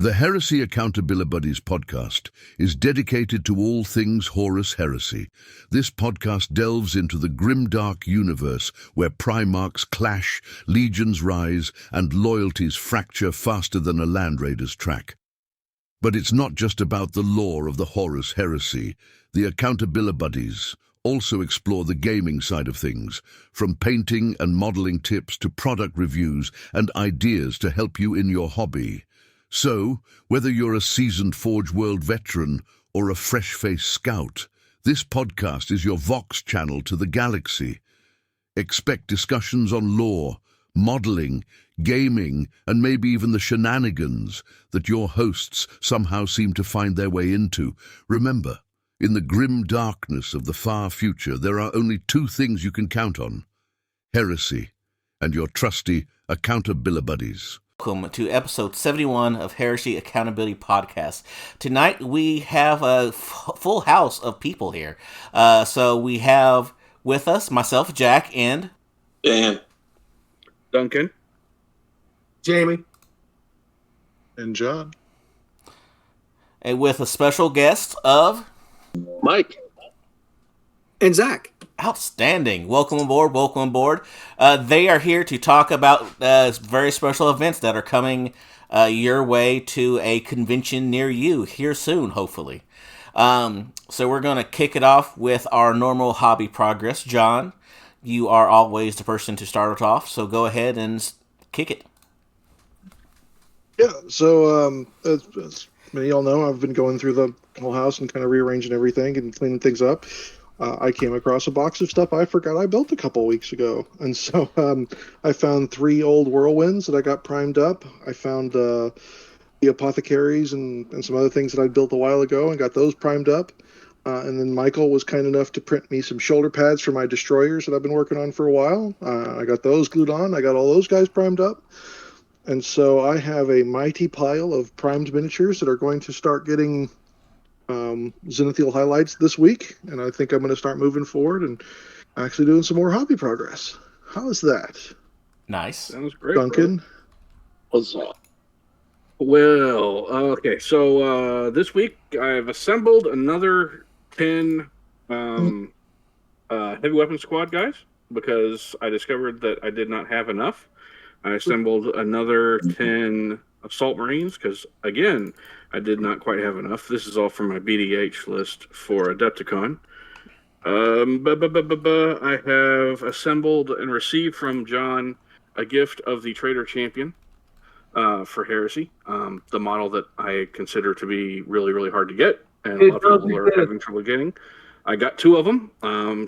The Heresy Accountabilibuddies Podcast is dedicated to all things Horus Heresy. This podcast delves into the grimdark universe where Primarchs clash, legions rise, and loyalties fracture faster than a Land Raider's track. But it's not just about the lore of the Horus Heresy. The Accountabilibuddies also explore the gaming side of things, from painting and modeling tips to product reviews and ideas to help you in your hobby. So, whether you're a seasoned Forge World veteran or a fresh-faced scout, this podcast is your Vox channel to the galaxy. Expect discussions on lore, modeling, gaming, and maybe even the shenanigans that your hosts somehow seem to find their way into. Remember, in the grim darkness of the far future, there are only two things you can count on: heresy and your trusty Accountabilibuddies. Welcome to episode 71 of Heresy Accountability Podcast. Tonight we have a full house of people here. So we have with us myself, Jack, and Dan, Duncan, Jamie, and John, and with a special guest of Mike, and Zach. Outstanding. Welcome aboard, welcome aboard. They are here to talk about very special events that are coming your way to a convention near you here soon, hopefully. So we're going to kick it off with our normal hobby progress. John, you are always the person to start it off, so go ahead and kick it. Yeah, so as many of y'all know, I've been going through the whole house and kind of rearranging everything and cleaning things up. I came across a box of stuff I forgot I built a couple weeks ago. And so I found 3 old whirlwinds that I got primed up. I found the apothecaries and some other things that I built a while ago and got those primed up. And then Mikal was kind enough to print me some shoulder pads for my destroyers that I've been working on for a while. I got those glued on. I got all those guys primed up. And so I have a mighty pile of primed miniatures that are going to start getting Zenithiel highlights this week, and I think I'm going to start moving forward and actually doing some more hobby progress. How is that? Nice. Sounds great, Duncan? what's up? Well, okay, so this week I've assembled another 10 heavy weapon squad guys because I discovered that I did not have enough. I assembled another 10 assault marines because, again, I did not quite have enough. This is all from my BDH list for Adepticon. I have assembled and received from John a gift of the Trader Champion for Heresy, the model that I consider to be really, really hard to get, and a lot of people are having trouble getting. I got 2 of them,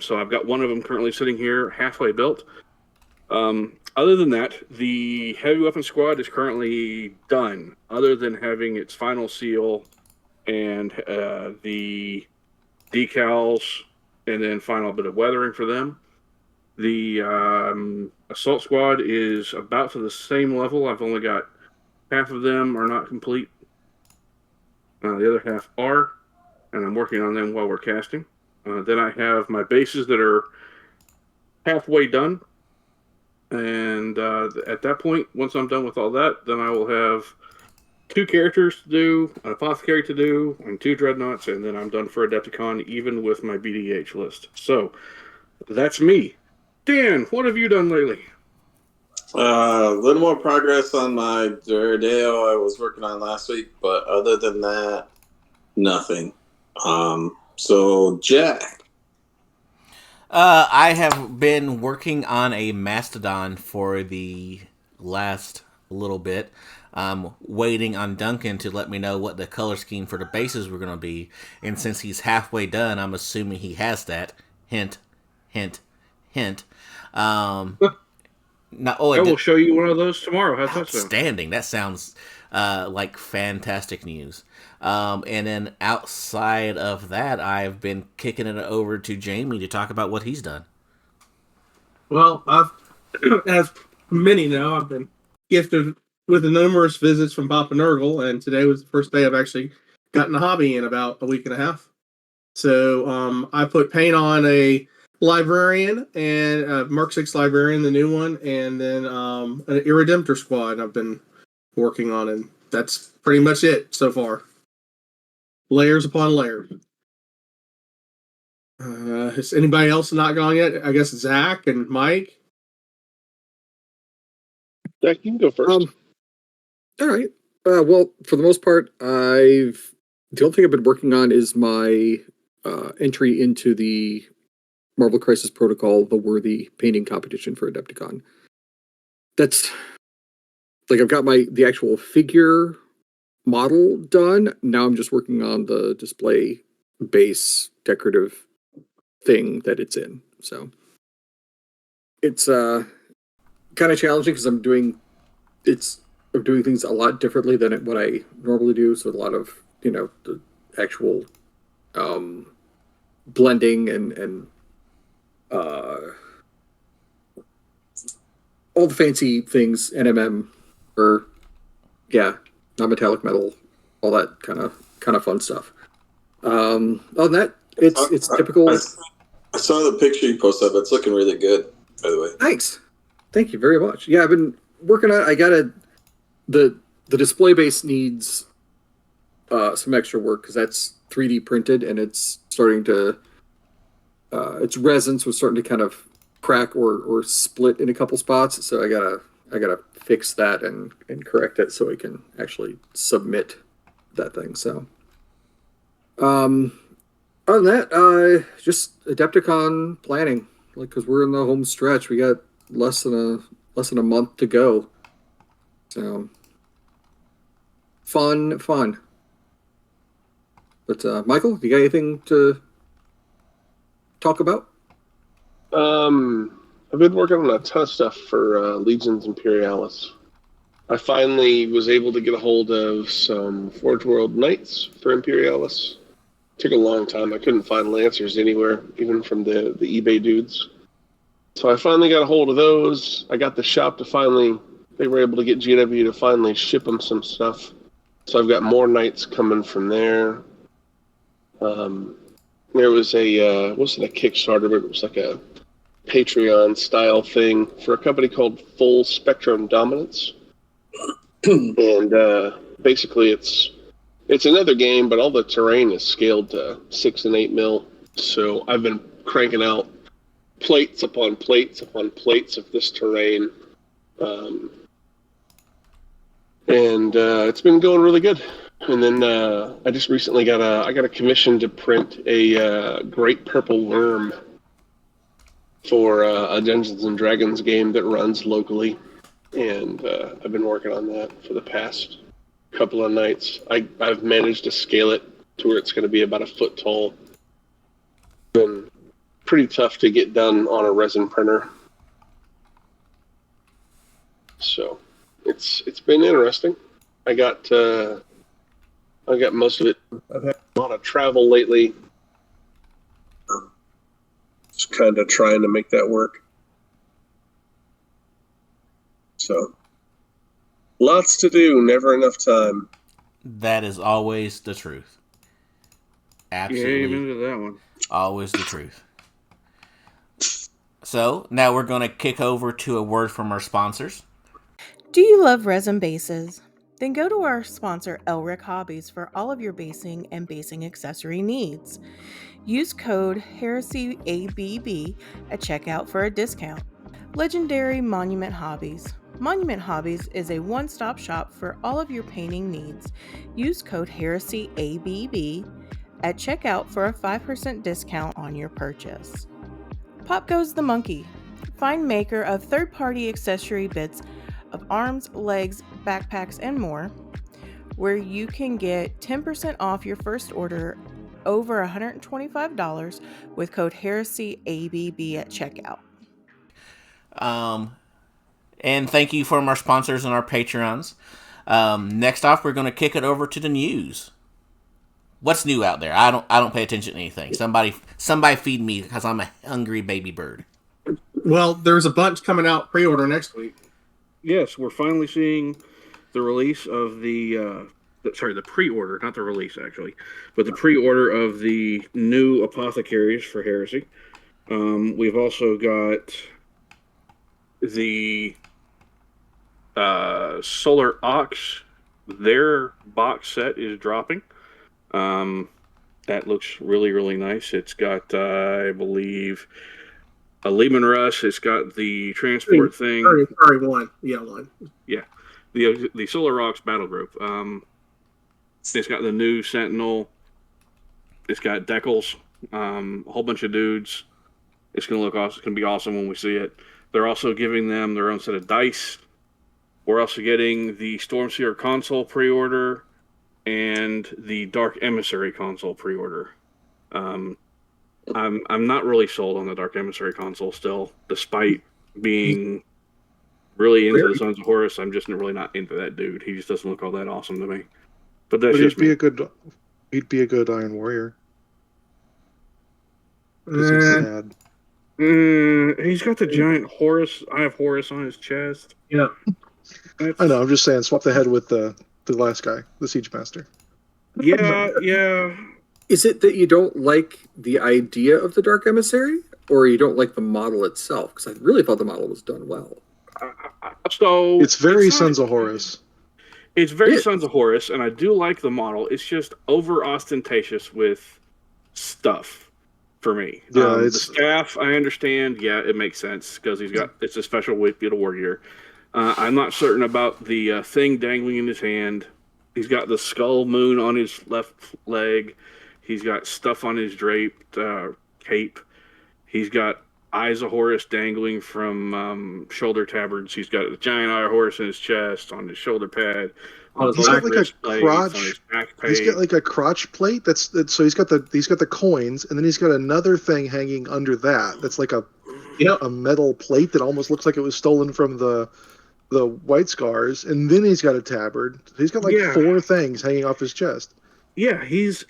so I've got one of them currently sitting here halfway built. Other than that, the heavy weapon squad is currently done, other than having its final seal and the decals and then final bit of weathering for them. The assault squad is about to the same level. I've only got half of them are not complete. The other half are, and I'm working on them while we're casting. Then I have my bases that are halfway done. And at that point, once I'm done with all that, then I will have 2 characters to do, an apothecary to do, and 2 dreadnoughts, and then I'm done for Adepticon, even with my BDH list. So, that's me. Dan, what have you done lately? A little more progress on my Duradeo I was working on last week, but other than that, nothing. So, Jack. I have been working on a Mastodon for the last little bit. Waiting on Duncan to let me know what the color scheme for the bases were going to be. And since he's halfway done, I'm assuming he has that. Hint, hint, hint. I will show you one of those tomorrow. How's that sound? Outstanding. That sounds like fantastic news. And then outside of that, I've been kicking it over to Jamie to talk about what he's done. Well, as many know, I've been gifted with the numerous visits from Papa Nurgle, and today was the first day I've actually gotten a hobby in about a week and a half. So I put paint on a librarian and a Mark 6 librarian, the new one, and then an Irredemptor squad I've been working on, and that's pretty much it so far. Layers upon layers. Has anybody else not gone yet? I guess Zach and Mike. Zach, you can go first. All right. Well, for the most part, the only thing I've been working on is my entry into the Marvel Crisis Protocol, the Worthy painting competition for Adepticon. That's like I've got the actual figure model done. Now I'm just working on the display base decorative thing that it's in. So it's kind of challenging because I'm doing things a lot differently than what I normally do. So a lot of the actual blending and all the fancy things, NMM or non-metallic metal, all that kind of fun stuff. Other than that, it's typical. I saw the picture you posted up. It's looking really good, by the way. Thanks. Thank you very much. Yeah, I've been working on it. The display base needs some extra work because that's 3D printed and it's starting to its resins was starting to kind of crack or split in a couple spots. So I gotta fix that and correct it so I can actually submit that thing. So other than that, just Adepticon planning, because we're in the home stretch. We got less than a month to go. So fun. But Michael, you got anything to talk about? I've been working on a ton of stuff for Legions Imperialis. I finally was able to get a hold of some Forge World Knights for Imperialis. Took a long time. I couldn't find Lancers anywhere, even from the eBay dudes. So I finally got a hold of those. I got the shop they were able to get GW to finally ship them some stuff. So I've got more Knights coming from there. There was wasn't a Kickstarter, but it was like a Patreon style thing for a company called Full Spectrum Dominance. And basically it's another game, but all the terrain is scaled to 6 and 8 mil. So I've been cranking out plates upon plates upon plates of this terrain. And it's been going really good. And then I just recently got a commission to print a Great Purple Worm for a Dungeons and Dragons game that runs locally. And I've been working on that for the past couple of nights. I've managed to scale it to where it's going to be about a foot tall. Been pretty tough to get done on a resin printer. So it's been interesting. I got most of it. I've had a lot of travel lately. Just kind of trying to make that work. So lots to do, never enough time. That is always the truth. Absolutely. Yeah, amen to that one. Always the truth. So, now we're going to kick over to a word from our sponsors. Do you love resin bases? Then go to our sponsor, Elric Hobbies, for all of your basing and basing accessory needs. Use code HeresyABB at checkout for a discount. Legendary Monument Hobbies. Monument Hobbies is a one-stop shop for all of your painting needs. Use code HeresyABB at checkout for a 5% discount on your purchase. Pop Goes the Monkey. Find maker of third-party accessory bits of arms, legs, backpacks, and more, where you can get 10% off your first order over $125 with code HeresyABB at checkout. And thank you from our sponsors and our Patreons. Next off, we're going to kick it over to the news. What's new out there? I don't pay attention to anything. Somebody feed me because I'm a hungry baby bird. Well, there's a bunch coming out pre-order next week. Yes, we're finally seeing the release of the pre-order, not the release actually, but the pre-order of the new Apothecaries for Heresy. We've also got the Solar Ox their box set is dropping. That looks really, really nice. It's got, I believe, a Lehman Russ. It's got the transport thing. Sorry, one. Yeah, one. Yeah. The Solar Rocks battle group. It's got the new Sentinel. It's got decals. A whole bunch of dudes. It's going to look awesome. It's going to be awesome when we see it. They're also giving them their own set of dice. We're also getting the Stormseer console pre-order and the Dark Emissary console pre-order. I'm not really sold on the Dark Emissary console still, despite being really into the Sons of Horus. I'm just really not into that dude. He just doesn't look all that awesome to me. But that's just me. He'd be a good Iron Warrior. He's sad. He's got the giant Horus. I have Horus on his chest. Yeah. I know. I'm just saying, swap the head with the last guy, the Siege Master. Yeah. Is it that you don't like the idea of the Dark Emissary, or you don't like the model itself? Because I really thought the model was done well. So it's very Sons of Horus. It's very Sons of Horus, and I do like the model. It's just over ostentatious with stuff for me. Yeah, the staff, I understand. Yeah, it makes sense because it's a special bit of war gear. I'm not certain about the thing dangling in his hand. He's got the skull moon on his left leg. He's got stuff on his draped cape. He's got eyes of Horus dangling from shoulder tabards. He's got a giant eye of Horus in his chest, on his shoulder pad. He's got like a crotch. He's got like a crotch plate. So he's got the coins, and then he's got another thing hanging under that. That's like a metal plate that almost looks like it was stolen from the White Scars, and then he's got a tabard. He's got like 4 things hanging off his chest. Yeah, he's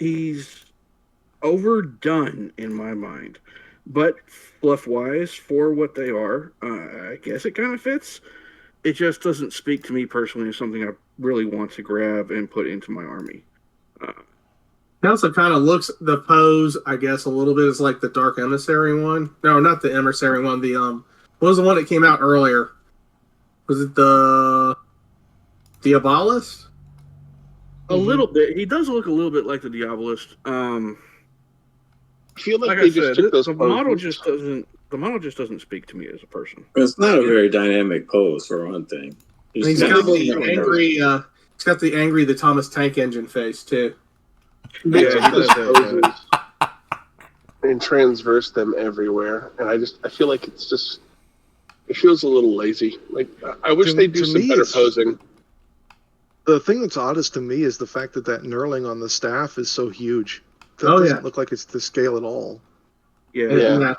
overdone in my mind, but fluff-wise, for what they are, I guess it kind of fits. It just doesn't speak to me personally as something I really want to grab and put into my army. It also kind of looks, the pose, I guess, a little bit is like the Dark Emissary one. No, not the Emissary one. What was the one that came out earlier? Was it the Diabolist? A little bit. He does look a little bit like the Diabolist. I feel like they just took those the model just doesn't. The model just doesn't speak to me as a person. It's not a very dynamic pose, for one thing. He's got the angry, the Thomas Tank Engine face too. Yeah, he does. And transverse them everywhere, and I feel like it feels a little lazy. Like I wish they'd do some better posing. The thing that's oddest to me is the fact that knurling on the staff is so huge. That doesn't look like it's the scale at all. Yeah.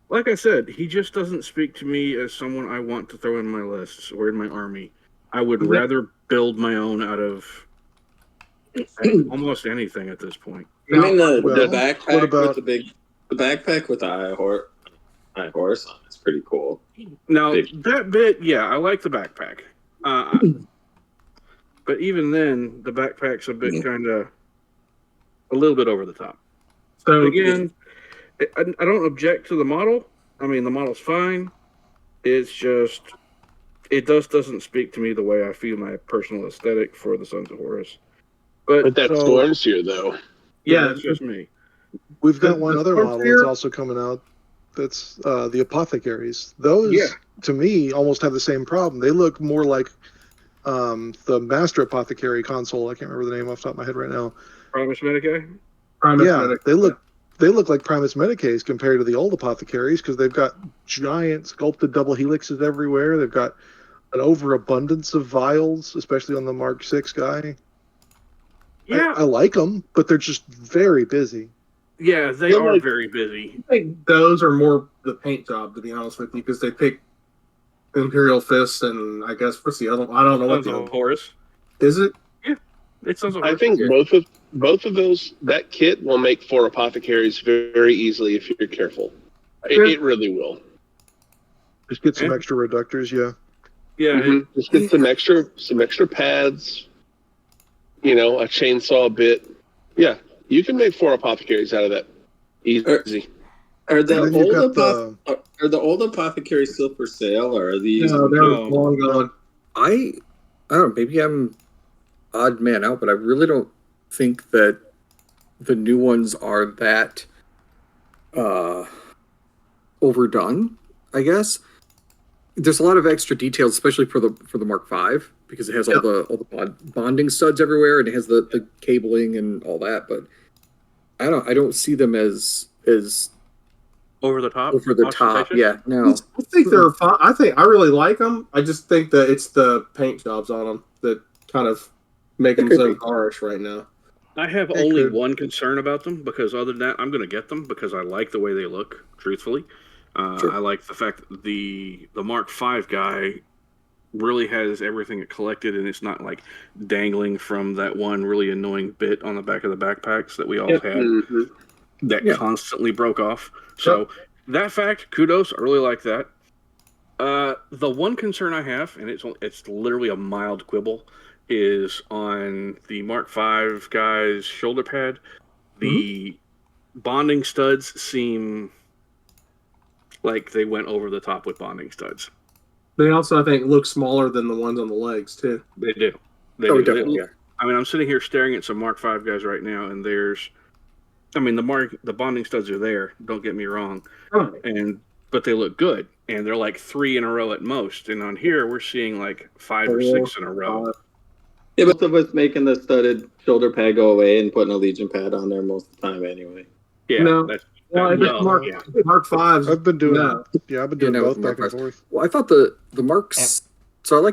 Like I said, he just doesn't speak to me as someone I want to throw in my lists or in my army. I would rather build my own out of almost anything at this point. I mean, the backpack with the backpack with the Eye Horse on it's pretty cool. Now that bit, I like the backpack. But even then, the backpack's a bit kind of a little bit over the top. So again, I don't object to the model. I mean, the model's fine. It's just doesn't speak to me the way I feel my personal aesthetic for the Sons of Horus. But that storms here, though. Yeah, it's just me. We've got one other model that's also coming out. That's the Apothecaries. Those, to me, almost have the same problem. They look more like the Master Apothecary console. I can't remember the name off the top of my head right now. Primus Medicae? They look like Primus Medicaes compared to the old Apothecaries because they've got giant sculpted double helixes everywhere. They've got an overabundance of vials, especially on the Mark 6 guy. Yeah. I like them, but they're just very busy. Yeah, they are very busy. I think those are more the paint job, to be honest with you, because they pick Imperial Fist and I guess what's the other one? I don't know what the Horus. Is it? Yeah. It's I think both of those, that kit will make 4 Apothecaries very easily if you're careful. It really will. Just get some extra reductors, Yeah. Just get some extra pads, a chainsaw bit. Yeah, you can make 4 Apothecaries out of that. Easy. Are the old Apothecaries still for sale, or are these? No, they're long gone. I don't know. Maybe I'm odd man out, but I really don't think that the new ones are that overdone, I guess. There's a lot of extra details, especially for the Mark V, because it has all the bonding studs everywhere, and it has the cabling and all that. But I don't see them as Over the top. Yeah, no. I think they're fine. I really like them. I just think that it's the paint jobs on them that kind of make them so harsh right now. I have only one concern about them, because other than that, I'm going to get them because I like the way they look, truthfully. I like the fact that the Mark V guy really has everything collected, and it's not like dangling from that one really annoying bit on the back of the backpacks that we all had that constantly broke off. So that fact, kudos. I really like that. The one concern I have, and it's literally a mild quibble, is on the Mark V guy's shoulder pad. The bonding studs seem like they went over the top with bonding studs. They also, I think, look smaller than the ones on the legs, too. They do. Definitely, yeah. I mean, I'm sitting here staring at some Mark V guys right now, and the bonding studs are there, don't get me wrong, but they look good, and they're like 3 in a row at most, and on here we're seeing like 5 or 6 in a row. Yeah, but some of us making the studded shoulder pad go away and putting a Legion pad on there most of the time anyway. Yeah, no. Mark V's. I've been doing both back and forth. Well, I thought the Marks. So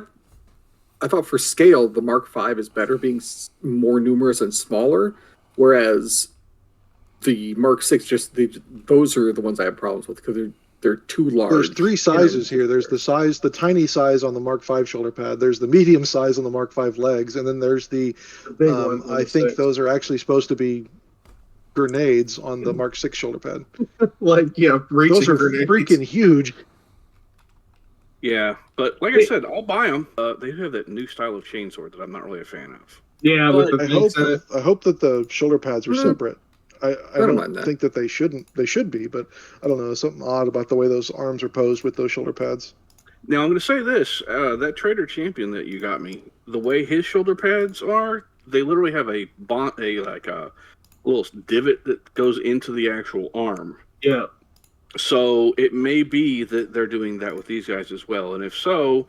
I thought for scale the Mark V is better, being more numerous and smaller, whereas the Mark VI those are the ones I have problems with because they're too large. There's 3 sizes here. There's the tiny size on the Mark V shoulder pad. There's the medium size on the Mark V legs, and then there's the big one. I think those are actually supposed to be grenades on the Mark VI shoulder pad. Those are grenades. Freaking huge. Yeah, but like I said, I'll buy them. They have that new style of chainsword that I'm not really a fan of. Yeah, but I hope that the shoulder pads are separate. I don't think that they shouldn't. They should be, but I don't know. Something odd about the way those arms are posed with those shoulder pads. Now I'm going to say this: that Trader Champion that you got me, the way his shoulder pads are, they literally have a little divot that goes into the actual arm. Yeah. So it may be that they're doing that with these guys as well, and if so,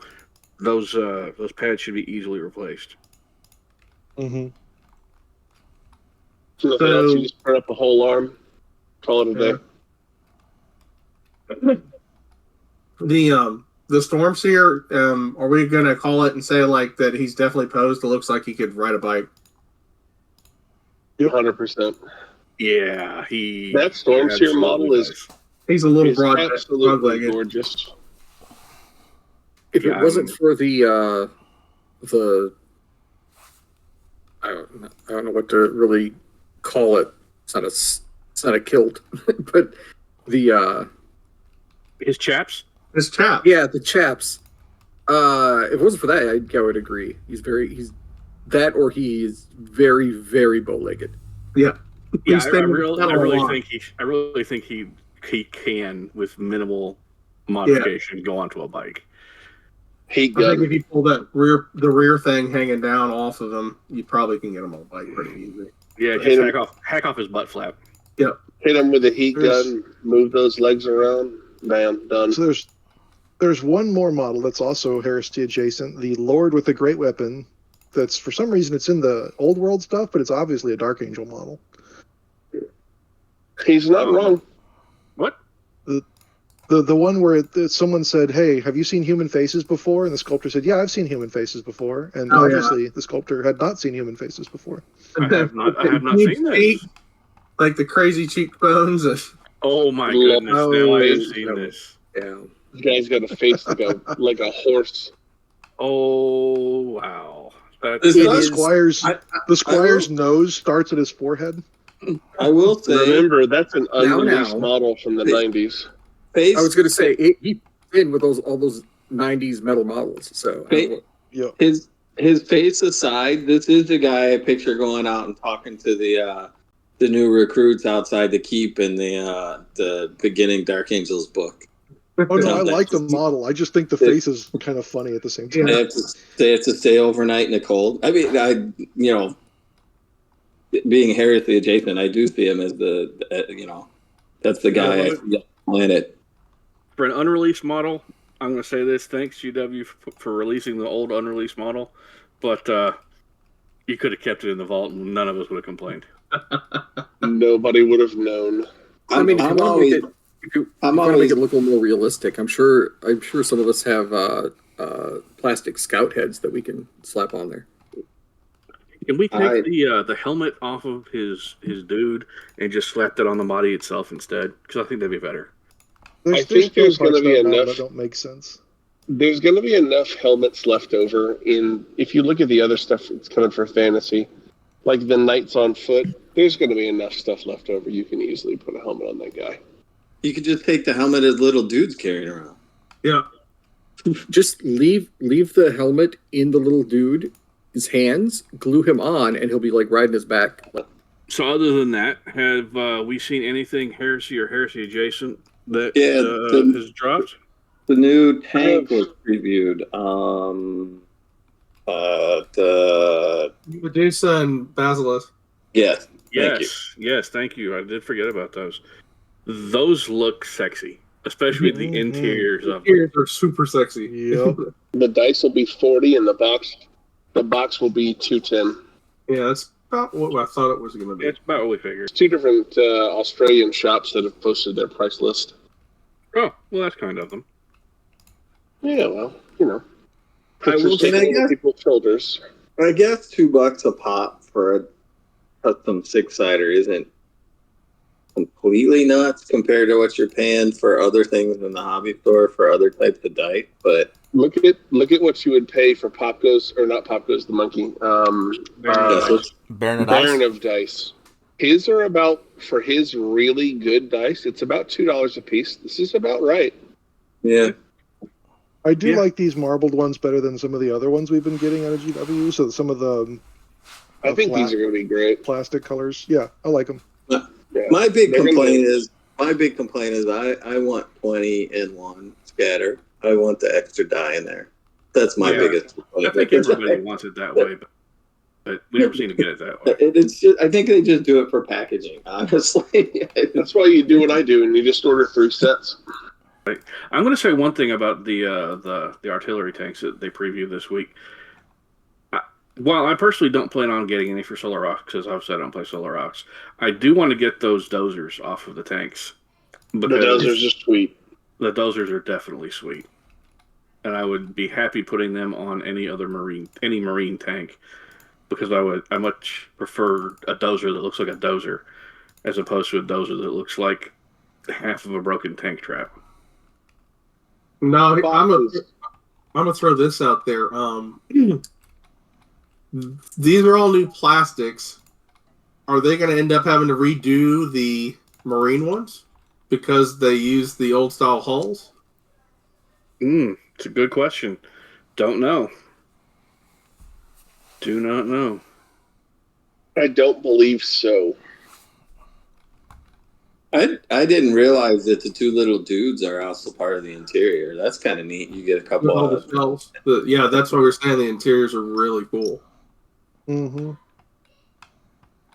those pads should be easily replaced. Mm-hmm. So nothing else, you just print up a whole arm, call it a day. The Stormseer, are we gonna call it and say like that he's definitely posed? It looks like he could ride a bike. 100%. Yeah, that Stormseer model he's a little broad, absolutely gorgeous. If it wasn't for the I don't know what to really call it. It's not a kilt, but his chaps. Yeah, the chaps. If it wasn't for that, I would agree. He's very, very bow-legged. Yeah. Yeah, I really think he can, with minimal modification, go onto a bike. I think if you pull the rear thing hanging down off of him, you probably can get him on a bike pretty easy. Yeah, just hack off his butt flap. Yep. Hit him with a heat gun, move those legs around, bam, done. So there's one more model that's also Heresy adjacent, the Lord with the Great Weapon. That's, for some reason, it's in the old world stuff, but it's obviously a Dark Angel model. He's not wrong. What? The one where someone said, "Hey, have you seen human faces before?" And the sculptor said, "Yeah, I've seen human faces before." And obviously, the sculptor had not seen human faces before. I have not seen this. Like the crazy cheekbones. Oh my goodness! Now I have seen this. Yeah, this guy's got a face like a horse. Oh wow! The Squire's nose starts at his forehead. I will say, remember that's an unreleased model from the 90s. I was going to say he in with all those 90s metal models. So his face aside, this is the guy I picture going out and talking to the new recruits outside the keep in the beginning Dark Angels book. Oh no, I Sounds like the like- model. I just think the face is kind of funny at the same time. They have to stay overnight in the cold. I mean, being Heresy adjacent, I do see him as that's the guy I see on the planet. For an unreleased model, I'm going to say this: thanks GW for releasing the old unreleased model, but you could have kept it in the vault, and none of us would have complained. Nobody would have known. I mean, if you want to make it look a little more realistic, I'm sure some of us have plastic scout heads that we can slap on there. Can we take the helmet off of his dude and just slap that on the body itself instead? Because I think that'd be better. I think there's going to be enough. That don't make sense. There's going to be enough helmets left over if you look at the other stuff that's coming for fantasy, like the Knights on Foot, there's going to be enough stuff left over. You can easily put a helmet on that guy. You could just take the helmet as little dudes carrying around. Yeah. Just leave the helmet in the little dude, his hands, glue him on, and he'll be like riding his back. So other than that, have we seen anything Heresy or Heresy adjacent that has dropped? The new tank was previewed. Medusa and Basilisk. Yes. Thank you. I did forget about those. Those look sexy, especially the interiors of them. Interiors are super sexy. Yep. The dice will be 40, and the box will be 210. Yeah, that's about what I thought it was going to be. It's about what we figured. There's 2 different Australian shops that have posted their price list. Oh, well, that's kind of them. Yeah, well, I will say, people's shoulders. I guess $2 a pop for a custom 6-sider isn't completely nuts compared to what you're paying for other things in the hobby store for other types of dice. But look at what you would pay for the monkey. Baron of Dice. His are about, for his really good dice, it's about $2 a piece. This is about right. Yeah. I do like these marbled ones better than some of the other ones we've been getting out of GW. So some of the I think these are going to be great. Plastic colors. Yeah, I like them. Yeah. My big complaint is I want 20 in one scatter. I want the extra die in there. That's my biggest complaint. I think everybody wants it that way, but we never seem to get it that way. It's just, I think they just do it for packaging, honestly. That's why you do what I do, and you just order 3 sets. I'm going to say one thing about the artillery tanks that they previewed this week. While I personally don't plan on getting any for Solar Rocks, because obviously I don't play Solar Rocks, I do want to get those dozers off of the tanks. The dozers are sweet. The dozers are definitely sweet. And I would be happy putting them on any marine tank, because I much prefer a dozer that looks like a dozer as opposed to a dozer that looks like half of a broken tank trap. No, I'm gonna throw this out there. These are all new plastics. Are they going to end up having to redo the marine ones because they use the old style hulls? It's a good question. Don't know. Do not know. I don't believe so. I didn't realize that the 2 little dudes are also part of the interior. That's kind of neat. You get a couple of shells. Yeah, that's why we're saying the interiors are really cool. Mm-hmm.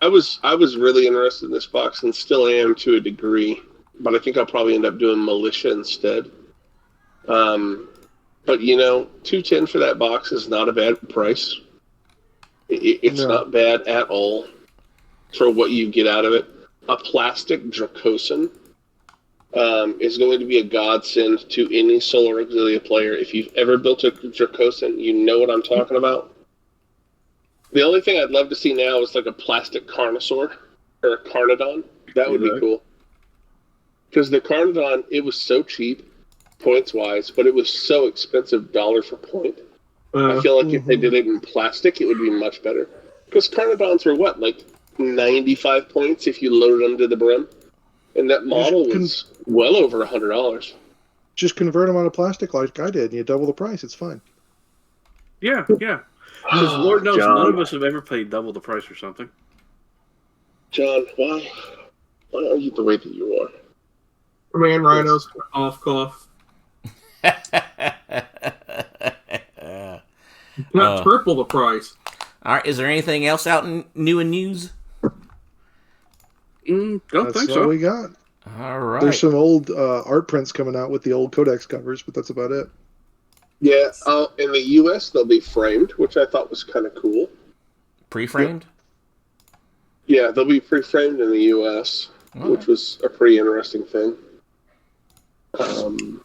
I was really interested in this box and still am to a degree, but I think I'll probably end up doing Militia instead. But $210 for that box is not a bad price. It's not bad at all for what you get out of it. A plastic Dracosan is going to be a godsend to any Solar Auxilia player. If you've ever built a Dracosan, you know what I'm talking about. The only thing I'd love to see now is like a plastic Carnosaur or a Carnodon. That would be cool. Because the Carnodon, it was so cheap, points-wise, but it was so expensive dollar for point. I feel like if they did it in plastic, it would be much better. Because Carnodons are what, like 95 points if you loaded them to the brim? And that model was well over $100. Just convert them out of plastic like I did, and you double the price. It's fine. Yeah. Because Lord knows none of us have ever paid double the price for something. John, why are you the way that you are? Man, rhinos, cough. Not triple the price. All right. Is there anything else out in new and news? Don't That's think all so. we got. All right. There's some old art prints coming out with the old Codex covers, but that's about it. Yeah, in the U.S. they'll be framed, which I thought was kind of cool. Pre-framed? Yeah, they'll be pre-framed in the U.S., which was a pretty interesting thing. But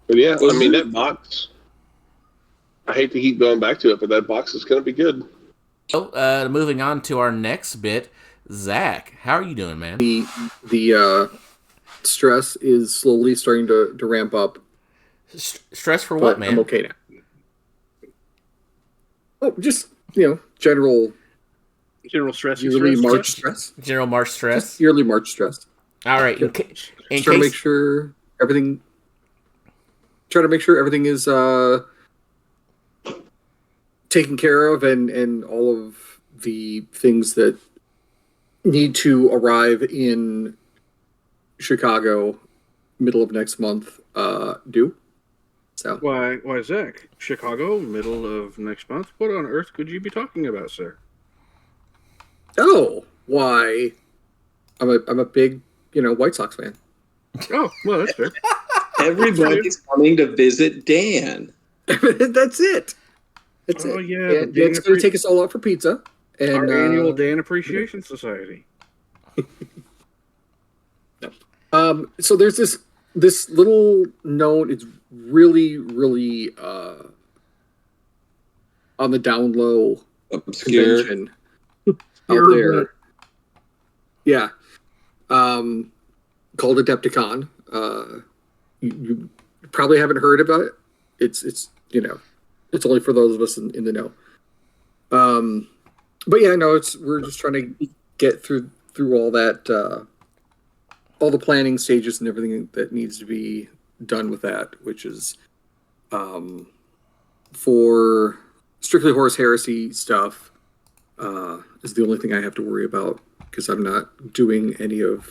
yeah, I mean, that box, I hate to keep going back to it, but that box is going to be good. So, moving on to our next bit, Zach, how are you doing, man? The stress is slowly starting to ramp up. Stress for what, man? I'm okay now. Oh, just, general stress. Yearly March stress. General March stress? Just yearly March stress. All right. Trying to make sure everything is taken care of, and all of the things that need to arrive in Chicago middle of next month do. So Why, Zach? Chicago, middle of next month? What on earth could you be talking about, sir? Oh, why? I'm a big, White Sox fan. Oh, well, that's fair. Everybody's coming to visit Dan. That's it. That's it. Yeah, and it's going to take us all out for pizza. And our annual Dan Appreciation Society. So there's this little known. It's really, really on the down low Obscure. convention out there. Yeah. Called Adepticon. You probably haven't heard about it. It's only for those of us in the know. But yeah, no, we're just trying to get through all that, all the planning stages and everything that needs to be done with that, which is for strictly Horus Heresy stuff is the only thing I have to worry about, because I'm not doing any of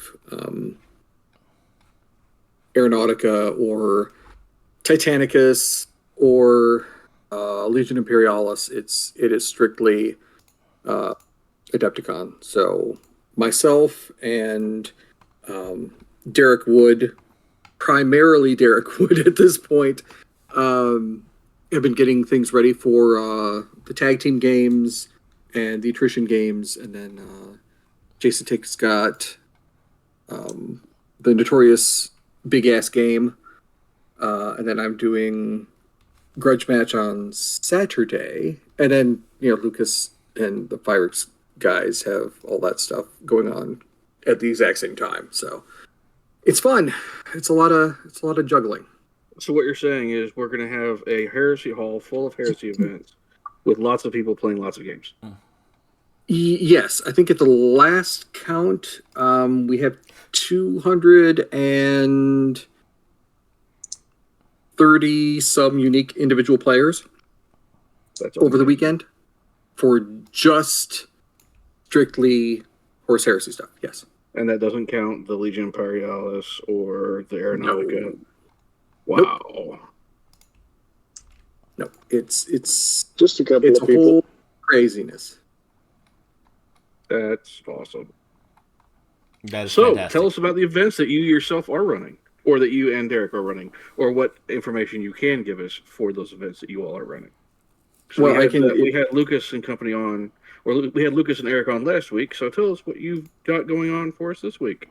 Aeronautica or Titanicus or Legion Imperialis. It is strictly Adepticon. So myself and Derek Wood, primarily Derek Wood at this point, have been getting things ready for the tag team games and the attrition games, and then Jason Tick's got the notorious big ass game, and then I'm doing Grudge Match on Saturday, and then Lucas and the Fireworks guys have all that stuff going on at the exact same time. So it's fun. It's a lot of juggling. So what you're saying is we're going to have a Heresy Hall full of Heresy events with lots of people playing lots of games. Yes, I think at the last count, we have 230 some unique individual players over the weekend for just strictly Horus Heresy stuff. Yes. And that doesn't count the Legion Imperialis or the Aeronautica. No. Wow. No, it's just a couple it's of a people. whole craziness. That's awesome. That is so, fantastic. Tell us about the events that you yourself are running, or that you and Derek are running, or what information you can give us for those events that you all are running. So Well, we had Lucas and company on, or we had Lucas and Eric on last week. So tell us what you've got going on for us this week.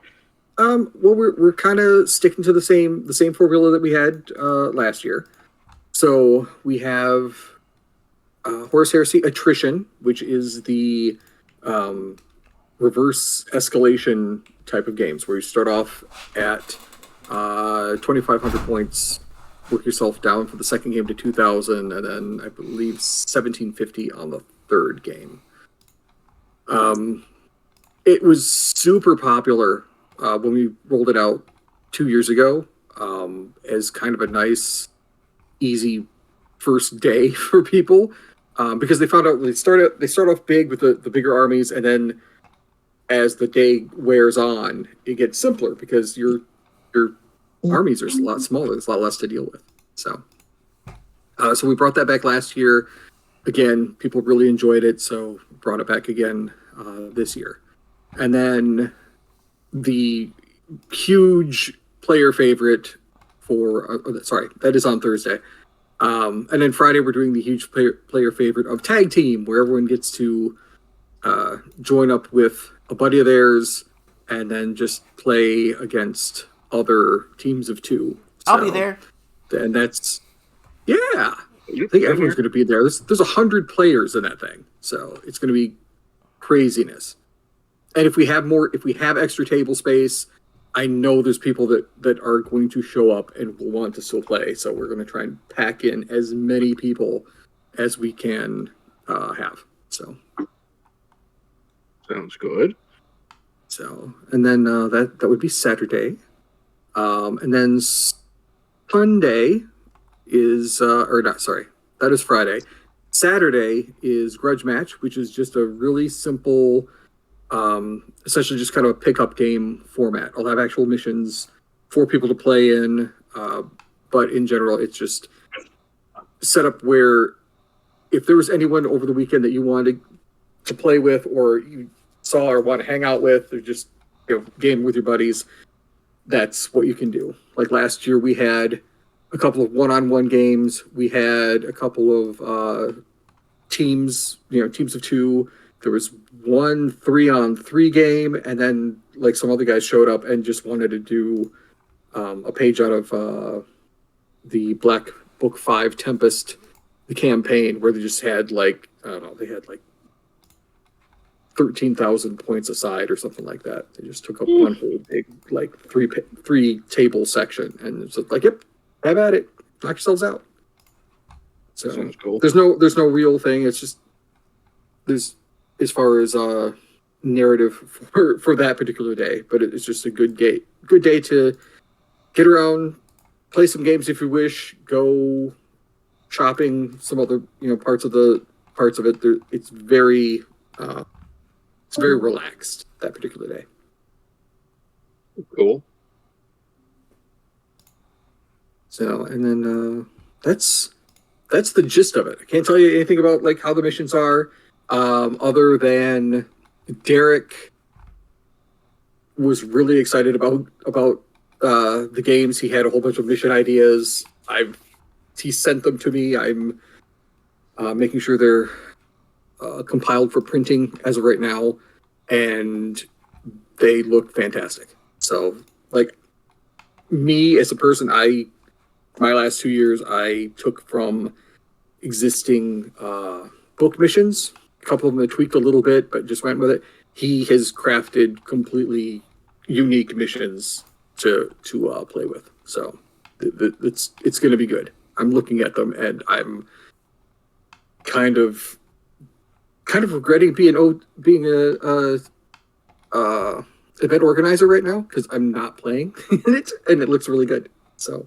Well, we're kind of sticking to the same formula that we had last year. So we have Horus Heresy Attrition, which is the reverse escalation type of games, where you start off at 2,500 points, work yourself down for the second game to 2,000, and then I believe 1,750 on the third game. It was super popular when we rolled it out 2 years ago, as kind of a nice, easy first day for people, because they found out they start off big with the bigger armies, and then as the day wears on, it gets simpler because you're armies are a lot smaller. There's a lot less to deal with. So we brought that back last year. Again, people really enjoyed it, so brought it back again this year. And then the huge player favorite that is on Thursday. And then Friday, we're doing the huge player favorite of Tag Team, where everyone gets to join up with a buddy of theirs and then just play against other teams of two. I'll be there. And that's, yeah. I think everyone's going to be there. There's 100 players in that thing, so it's going to be craziness. And if we have extra table space, I know there's people that are going to show up and will want to still play. So we're going to try and pack in as many people as we can have. So sounds good. So, and then that would be Saturday, and then Sunday is that is Friday. Saturday is Grudge Match, which is just a really simple, essentially just kind of a pickup game format. I'll have actual missions for people to play in, but in general, it's just set up where if there was anyone over the weekend that you wanted to play with, or you saw or want to hang out with, or just game with your buddies, that's what you can do. Like last year, we had a couple of one-on-one games. We had a couple of teams, teams of two. There was one 3-on-3 game, and then like some other guys showed up and just wanted to do a page out of the Black Book 5 Tempest, the campaign, where they just had they had 13,000 points aside or something like that. They just took up one whole big three table section, and it's like, yep, have at it, knock yourselves out. So sounds cool. There's no real thing. It's just there's as far as narrative for that particular day, but it's just a good day to get around, play some games if you wish, go shopping, some other parts of it. It's very relaxed that particular day. Cool. So, and then that's the gist of it. I can't tell you anything about how the missions are, other than Derek was really excited about the games. He had a whole bunch of mission ideas. He sent them to me. I'm making sure they're compiled for printing as of right now, and they look fantastic. So, me as a person, my last 2 years, I took from existing book missions. A couple of them I tweaked a little bit, but just went with it. He has crafted completely unique missions to play with. So it's going to be good. I'm looking at them, and I'm kind of regretting being a event organizer right now, because I'm not playing in it, and it looks really good. So,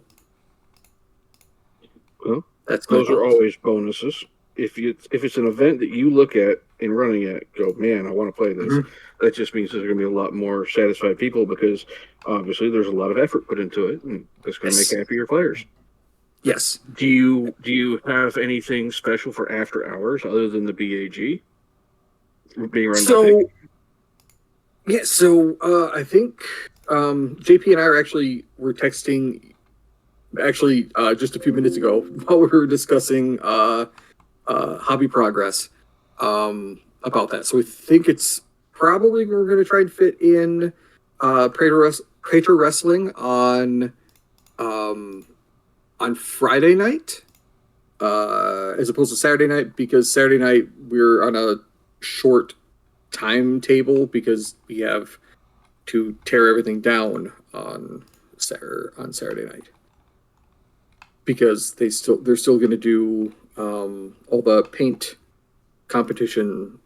well, those are always bonuses. If it's an event that you look at and running it, go, man, I want to play this. Mm-hmm. That just means there's going to be a lot more satisfied people, because obviously there's a lot of effort put into it, and that's going to make happier players. Yes. Do you have anything special for after hours other than the BAG being run? So I think JP and I were texting just a few minutes ago while we were discussing hobby progress about that. So I think it's probably we're going to try and fit in Praetor Wrestling on Friday night as opposed to Saturday night, because Saturday night we're on a short timetable because we have to tear everything down on Saturday night, because they're still going to do all the paint competition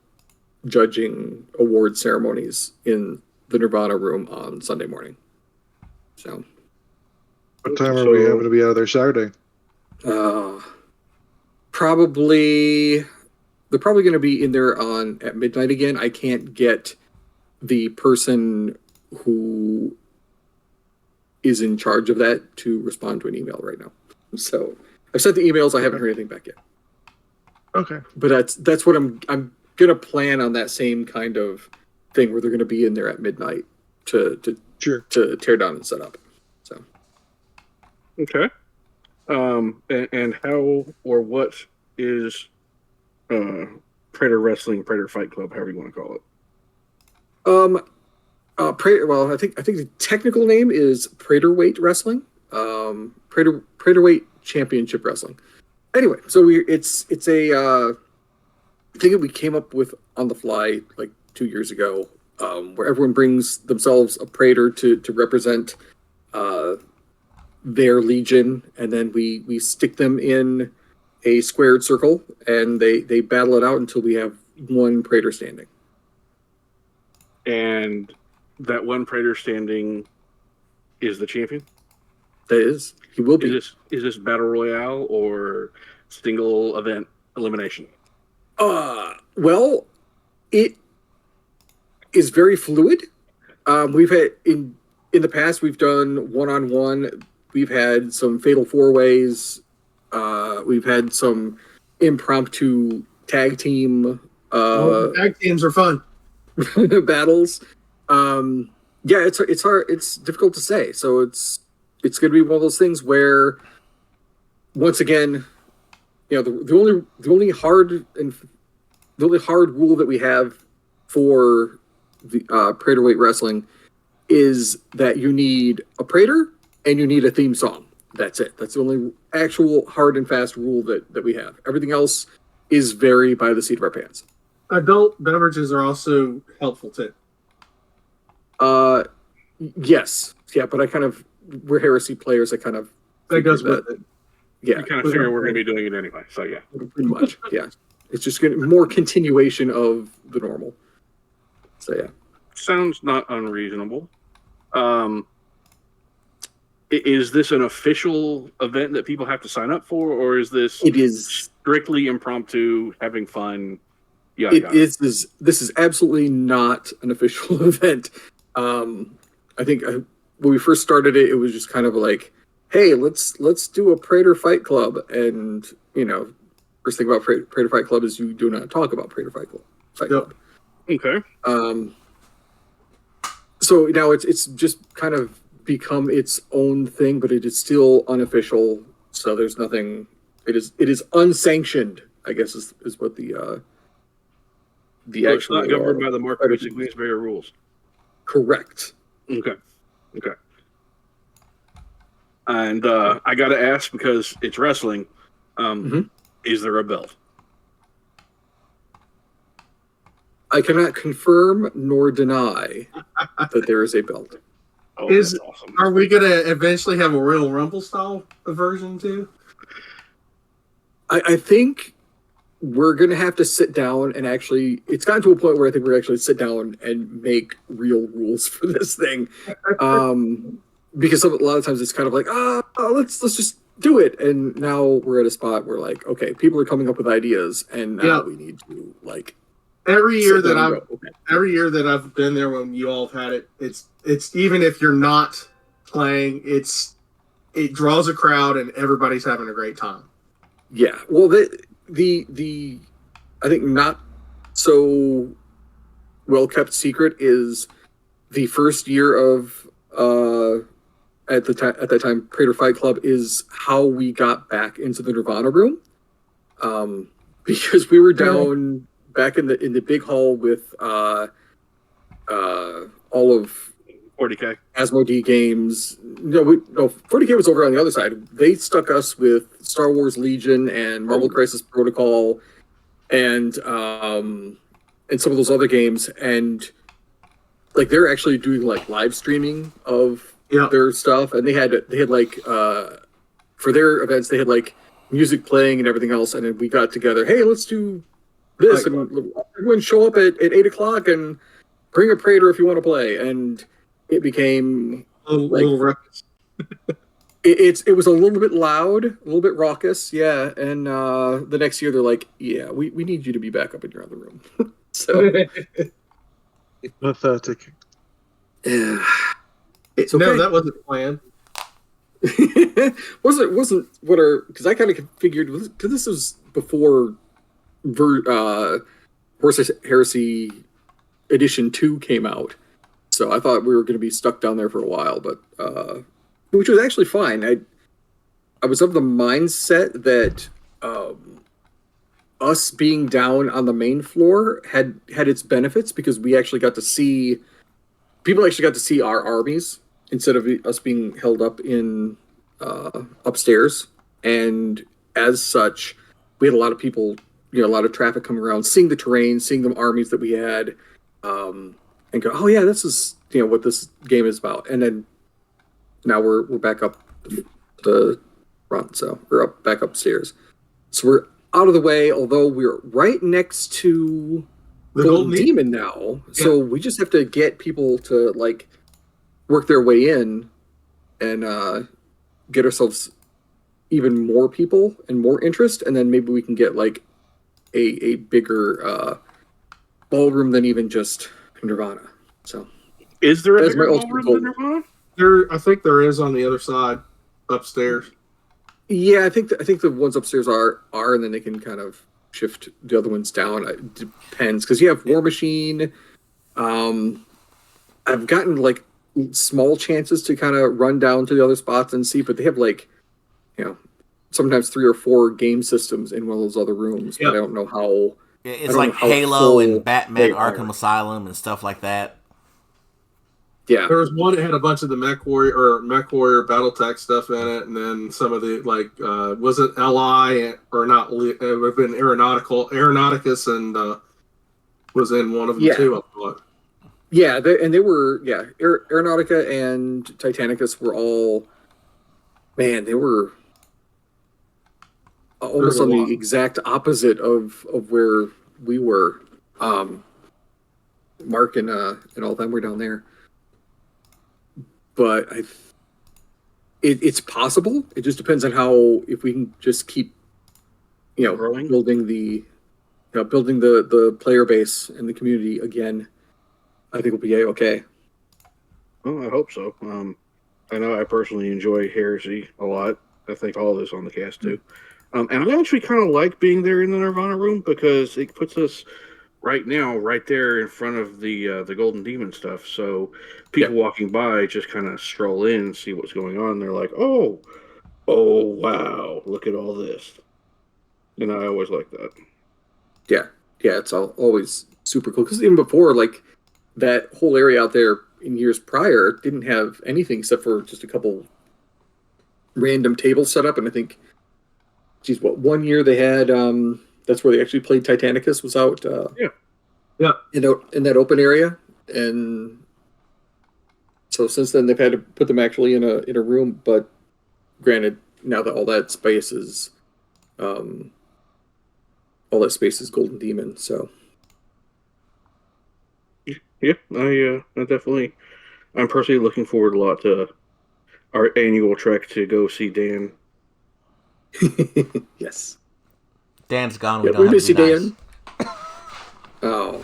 judging award ceremonies in the Nirvana room on Sunday morning. So what time are we having to be out of there Saturday? They're probably going to be in there at midnight again. I can't get the person who is in charge of that to respond to an email right now. So I've sent the emails. I haven't heard anything back yet. Okay. But that's what I'm gonna plan on, that same kind of thing where they're gonna be in there at midnight to tear down and set up. So Okay. And how or what is Praetor Wrestling, Praetor Fight Club, however you want to call it? Well, I think the technical name is Praetor Weight Wrestling. Praetor Weight Championship Wrestling. Anyway, so it's a thing that we came up with on the fly like 2 years ago, where everyone brings themselves a praetor to represent their legion, and then we stick them in a squared circle, and they battle it out until we have one praetor standing. And that one praetor standing is the champion? That is. He will be. Is this battle royale or single event elimination? Well, it is very fluid. We've had in the past, we've done 1-on-1. We've had some fatal 4-ways. We've had some impromptu tag team tag teams are fun. battles. Yeah, it's hard. It's difficult to say. So it's going to be one of those things where, once again, the only hard rule that we have for the Praetor Weight Wrestling is that you need a praetor and you need a theme song. That's it. That's the only actual hard and fast rule that we have. Everything else is vary by the seat of our pants. Adult beverages are also helpful too. Yes. Yeah, but we're Heresy players. That goes with it. Yeah. You kind of figure we're going to be doing it anyway. So yeah. Pretty much. Yeah. It's just going to more continuation of the normal. So yeah. Sounds not unreasonable. Is this an official event that people have to sign up for, or is this strictly impromptu, having fun? This is absolutely not an official event. I think when we first started it, it was just kind of like, hey, let's do a Praetor Fight Club, and first thing about Praetor Fight Club is you do not talk about Praetor Fight Club. Okay. So now it's just kind of become its own thing, but it is still unofficial. So there's nothing. It is unsanctioned, I guess is what the so actual. It's not governed by the Marquis of Queensberry rules. Correct. Okay. And I got to ask, because it's wrestling, is there a belt? I cannot confirm nor deny that there is a belt. Oh, that's awesome. Are we going to eventually have a Royal Rumble style version too? I think we're going to have to sit down and actually, it's gotten to a point where I think we're actually sit down and make real rules for this thing. Because a lot of times it's kind of like, let's just do it. And now we're at a spot where like, okay, people are coming up with ideas, and now we need to like. Every year that I've been there when you all have had it, it's even if you're not playing, it draws a crowd and everybody's having a great time. Yeah. Well, the I think not so well kept secret is the first year of at that time Praetor Fight Club is how we got back into the Nirvana room, because we were down back in the big hall with all of 40K Asmodee Games. No, 40K was over on the other side. They stuck us with Star Wars Legion and Marvel Crisis Protocol and some of those other games, and like they're actually doing like live streaming of their stuff, and they had like for their events they had like music playing and everything else, and then we got together, hey, let's do this, and everyone show up at 8:00 and bring a praetor if you want to play, and it became it was a little bit loud, a little bit raucous, yeah. And the next year they're like, yeah, we need you to be back up in your other room. So pathetic. Yeah. No, that wasn't planned. wasn't what our, because I kind of figured, because this was before Horse Heresy Edition 2 came out, so I thought we were going to be stuck down there for a while, but which was actually fine. I was of the mindset that us being down on the main floor had its benefits, because we actually got to see people actually got to see our armies instead of us being held up in upstairs. And as such, we had a lot of people, a lot of traffic coming around, seeing the terrain, seeing the armies that we had, and go, oh yeah, this is what this game is about. And then now we're back up the front, so we're back upstairs. So we're out of the way, although we're right next to the Golden Demon now. Yeah. So we just have to get people to work their way in and get ourselves even more people and more interest, and then maybe we can get a bigger ballroom than even just Nirvana. So is there a bigger ballroom than Nirvana? I think there is on the other side upstairs. Yeah, I think the ones upstairs are, and then they can kind of shift the other ones down. It depends, because you have War Machine. I've gotten small chances to kind of run down to the other spots and see, but they have sometimes 3 or 4 game systems in one of those other rooms. Yep. But I don't know how. It's like Halo and Batman Arkham Asylum and stuff like that. Yeah, there was one that had a bunch of the Mech Warrior BattleTech stuff in it, and then some of the was it LI or not? It would have been Aeronauticus, and was in one of them too. I thought. Yeah, they were Aeronautica and Titanicus were all, man, they were almost on the exact opposite of where we were. Mark and all them were down there. But it's possible. It just depends on if we can just keep, building the player base and the community again. I think we'll be okay. Well, I hope so. I know I personally enjoy Heresy a lot. I think all of this on the cast too. And I actually kind of like being there in the Nirvana room, because it puts us right there in front of the Golden Demon stuff. So people walking by just kind of stroll in and see what's going on. They're like, oh wow, look at all this. And I always like that. Yeah, it's always super cool, because even before, that whole area out there in years prior didn't have anything except for just a couple random tables set up. And I think, one year they had that's where they actually played Titanicus, was out in that open area. And so since then they've had to put them actually in a room, but granted, now that all that space is Golden Demon, so yeah, I'm personally looking forward a lot to our annual trek to go see Dan. Yes. Dan's gone. We don't have to be nice. Dan. Oh.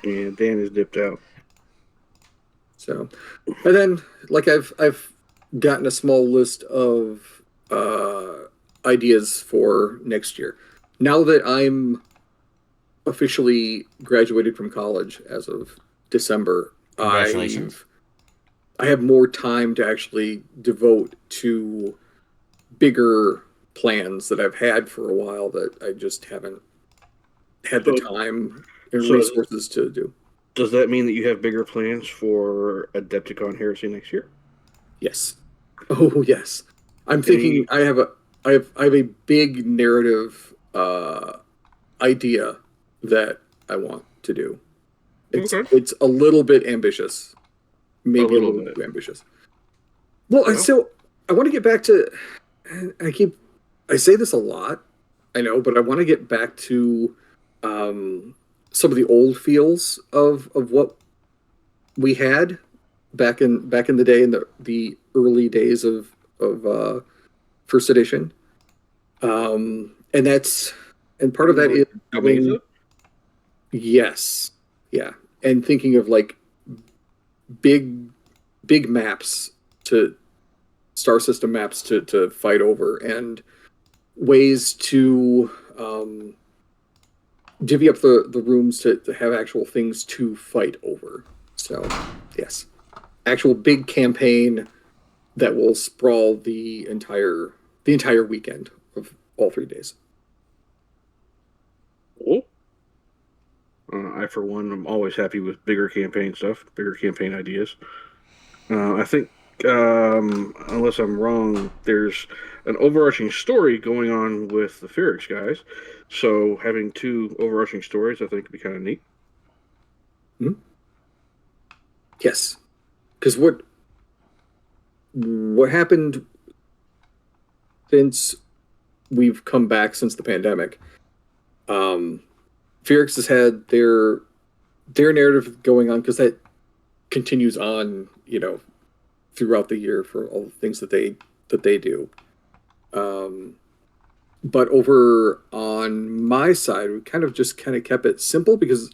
Yeah, Dan is dipped out. So, and then I've gotten a small list of ideas for next year. Now that I'm officially graduated from college as of December, congratulations. I have more time to actually devote to bigger plans that I've had for a while that I just haven't had the time and resources to do. Does that mean that you have bigger plans for Adepticon Heresy next year? Yes. Oh, yes. I'm thinking I have a big narrative idea that I want to do. It's a little bit ambitious. Maybe a little bit ambitious. Well, I want to get back to, I say this a lot, I know, but I want to get back to some of the old feels of what we had back in the day, in the early days of first edition. And part of that is yes. Yeah. And thinking of big maps to star system maps to fight over, and ways to divvy up the rooms to have actual things to fight over. So, yes, actual big campaign that will sprawl the entire weekend of all 3 days. Cool. I, for one, am always happy with bigger campaign stuff, bigger campaign ideas. I think, unless I'm wrong, there's an overarching story going on with the Phoenix guys. So having 2 overarching stories, I think, would be kind of neat. Mm-hmm. Yes, because what happened since we've come back since the pandemic? Phoenix has had their narrative going on, because that continues on, throughout the year for all the things that they do. But over on my side, we kind of kept it simple, because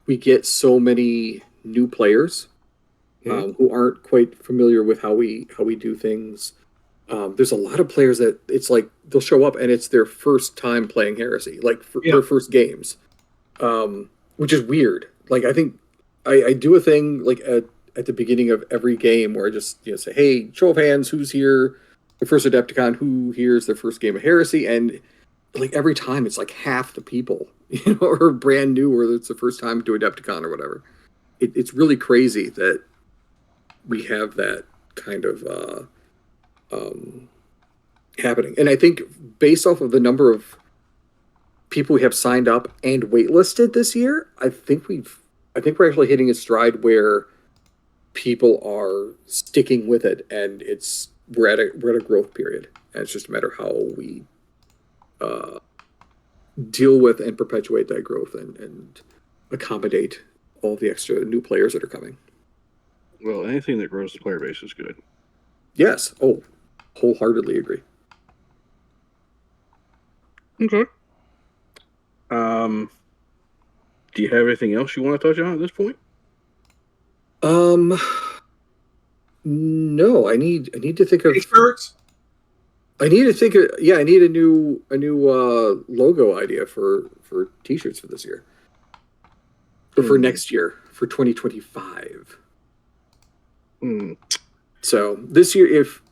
we get so many new players who aren't quite familiar with how we do things. There's a lot of players that it's like they'll show up and it's their first time playing Heresy, like their first games, which is weird. Like, I think I do a thing like at the beginning of every game where I just say, hey, show of hands, who's here, the first Adepticon, who here's their first game of Heresy, and like every time it's like half the people, are brand new, or it's the first time to Adepticon or whatever. It's really crazy that we have that kind of happening. And I think based off of the number of people we have signed up and waitlisted this year, I think we're actually hitting a stride where people are sticking with it, and we're at a growth period, and it's just a matter how we deal with and perpetuate that growth and accommodate all the extra new players that are coming. Well, anything that grows the player base is good. Yes. Oh, wholeheartedly agree. Okay. Do you have anything else you want to touch on at this point? No. I need to think of T-shirts. I need to think of I need a new logo idea for T-shirts for this year. Or for next year, for 2025. So this year, if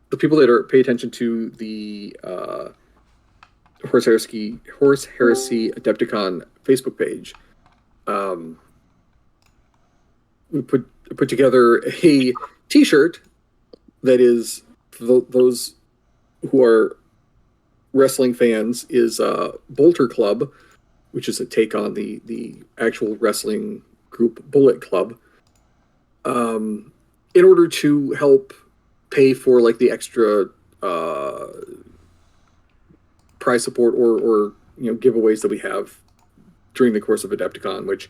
the people that pay attention to the Horse Heresy Adepticon Facebook page, we put together a T-shirt that is those who are wrestling fans is Bolter Club, which is a take on the actual wrestling group Bullet Club, in order to help pay for like the extra prize support or giveaways that we have during the course of Adepticon, which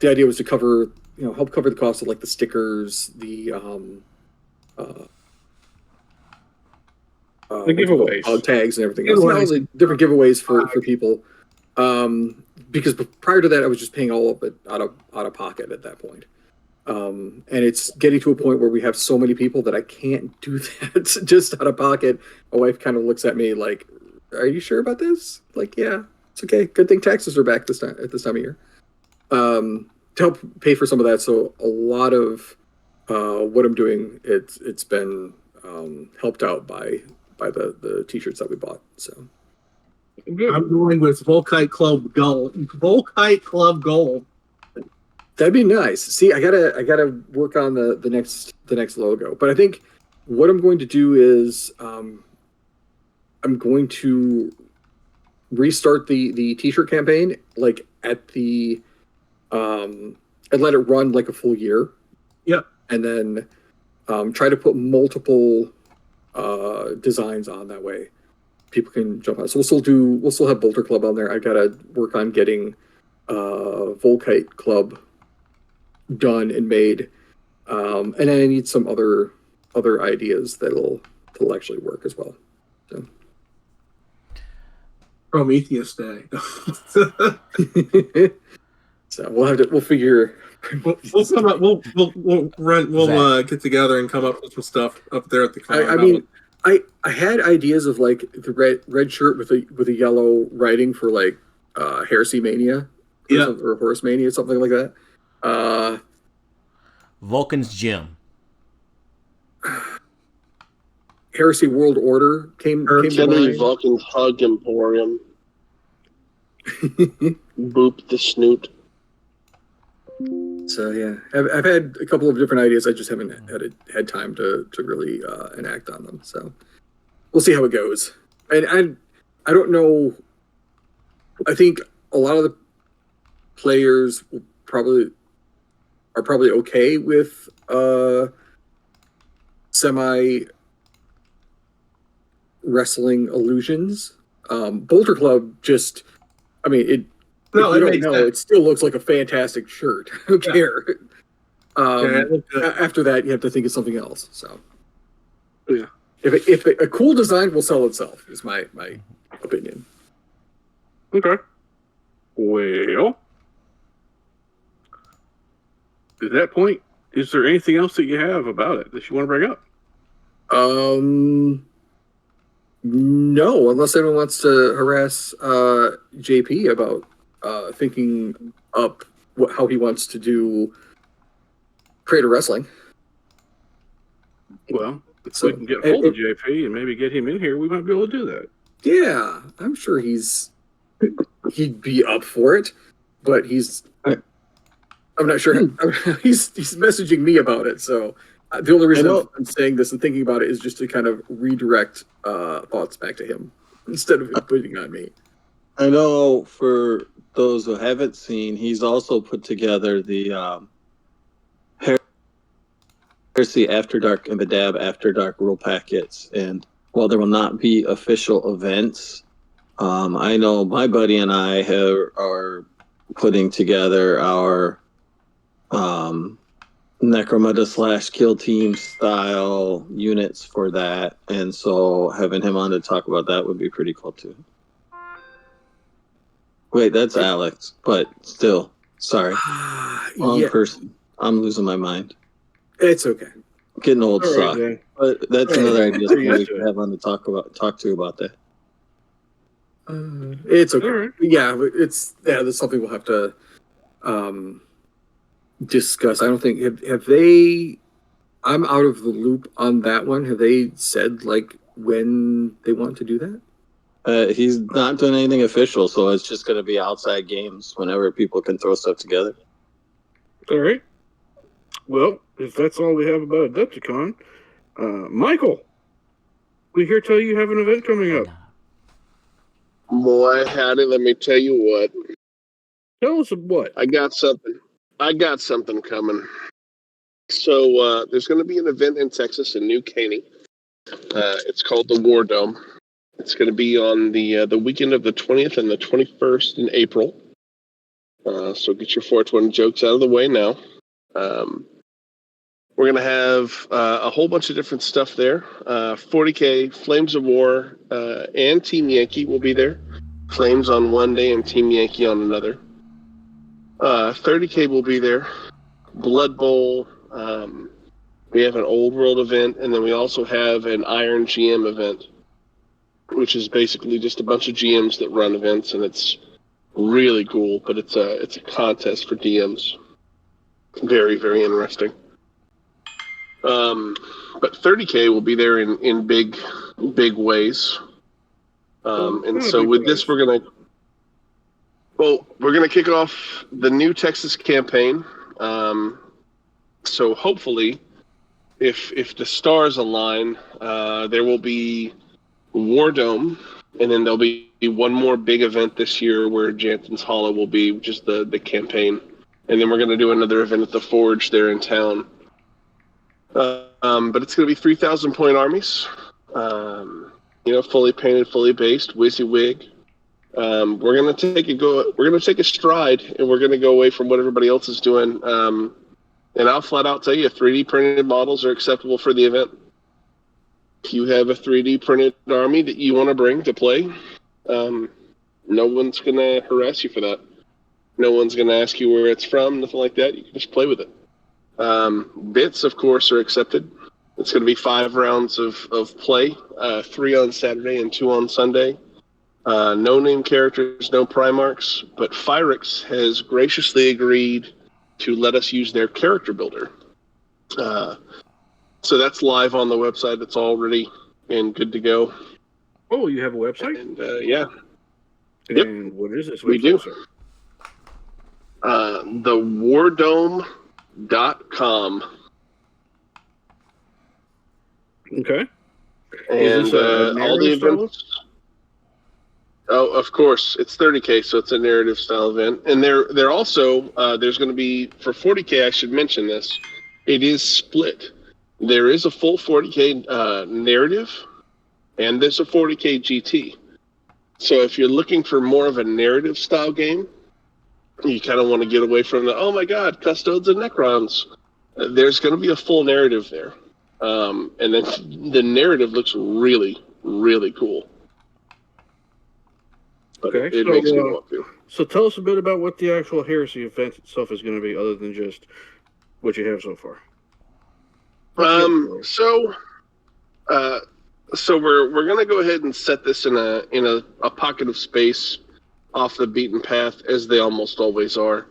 the idea was to cover help cover the cost of like the stickers, the giveaways, tags, and everything else. All the different giveaways for people. Because prior to that, I was just paying all of it out of pocket at that point. And it's getting to a point where we have so many people that I can't do that just out of pocket. My wife kind of looks at me like, "Are you sure about this?" Like, yeah, it's okay. Good thing taxes are back at this time of year. To help pay for some of that, so a lot of what I'm doing, it's been helped out by the T-shirts that we bought. So I'm going with Volkite Club Gold. Volkite Club Gold. That'd be nice. See, I gotta work on the next logo. But I think what I'm going to do is I'm going to restart the T-shirt campaign like at the and let it run like a full year. Yep. And then try to put multiple designs on that way. People can jump on. So we'll still have Bolter Club on there. I gotta work on getting Volkite Club done and made, and then I need some other ideas that'll actually work as well. So. Prometheus Day. So we'll figure. We'll come up. We'll get together and come up with some stuff up there at the con. I mean, I had ideas of like the red shirt with a yellow writing for like Heresy Mania, or Horus Mania, something like that. Vulcan's Gym. Heresy World Order came to mind. Vulcan's Hug Emporium. Boop the snoot. So yeah, I've had a couple of different ideas. I just haven't had time to really enact on them. So we'll see how it goes. And I don't know. I think a lot of the players are probably okay with semi wrestling illusions. Bolter Club just, I mean, it. No, it still looks like a fantastic shirt. I don't care. After that, you have to think of something else. So, yeah, if a cool design will sell itself, is my opinion. Okay. Well, at that point, is there anything else that you have about it that you want to bring up? No, unless anyone wants to harass JP about thinking up how he wants to do Creator Wrestling. Well, if we can get hold of JP and maybe get him in here, we might be able to do that. Yeah, I'm sure he'd be up for it, but I'm not sure. He's messaging me about it, so the only reason I'm saying this and thinking about it is just to kind of redirect thoughts back to him instead of putting on me. I know for those who haven't seen, he's also put together the Heresy After Dark and the Dab After Dark rule packets. And while there will not be official events, I know my buddy and I are putting together our Necromunda / Kill Team style units for that. And so having him on to talk about that would be pretty cool too. Wait, that's Alex, but still, sorry. Wrong person. I'm losing my mind. It's okay. Getting old suck. But that's another idea we could have on to talk to about that. It's okay. Right. Yeah, that's something we'll have to discuss. I don't think have they. I'm out of the loop on that one. Have they said like when they want to do that? He's not doing anything official, so it's just going to be outside games whenever people can throw stuff together. All right. Well, if that's all we have about Adepticon, Michael, we hear tell you have an event coming up. Boy, howdy, let me tell you what. Tell us what. I got something coming. So there's going to be an event in Texas in New Caney. It's called the Wardome. It's going to be on the weekend of the 20th and the 21st in April. So get your 420 jokes out of the way now. We're going to have a whole bunch of different stuff there. 40K, Flames of War, and Team Yankee will be there. Flames on one day and Team Yankee on another. 30K will be there. Blood Bowl. We have an Old World event, and then we also have an Iron GM event, which is basically just a bunch of GMs that run events, and it's really cool, but it's a contest for DMs. Very, very interesting. But 30K will be there in big ways. And so with this, we're gonna kick off the new Texas campaign. So hopefully, if the stars align, there will be Wardome, and then there'll be one more big event this year where Jansen's Hollow will be, which is the campaign. And then we're going to do another event at the Forge there in town. But it's going to be 3,000 point armies. Fully painted, fully based, WYSIWYG. We're going to take a stride, and we're going to go away from what everybody else is doing. And I'll flat out tell you, 3D printed models are acceptable for the event. If you have a 3D printed army that you want to bring to play, no one's going to harass you for that. No one's going to ask you where it's from, nothing like that. You can just play with it. Bits, of course, are accepted. It's going to be 5 rounds of play, 3 on Saturday and 2 on Sunday. No name characters, no Primarchs, but Phyrix has graciously agreed to let us use their character builder. So that's live on the website. It's all ready and good to go. Oh, you have a website? And yeah. And Yep. what is this website? We do. Sir? Thewardome.com. Okay. And Is this a all the narrative style? events. Oh, of course, it's 30K, so it's a narrative style event. And they're also there's going to be for 40K. I should mention this. It is split. There is a full 40K narrative, and there's a 40K GT. So if you're looking for more of a narrative style game, you kind of want to get away from the oh my god, Custodes and Necrons. There's going to be a full narrative there, and then the narrative looks really, really cool. But Okay, it makes me want to. So tell us a bit about what the actual Heresy event itself is going to be, other than just what you have so far. So we're going to go ahead and set this in a pocket of space off the beaten path, as they almost always are.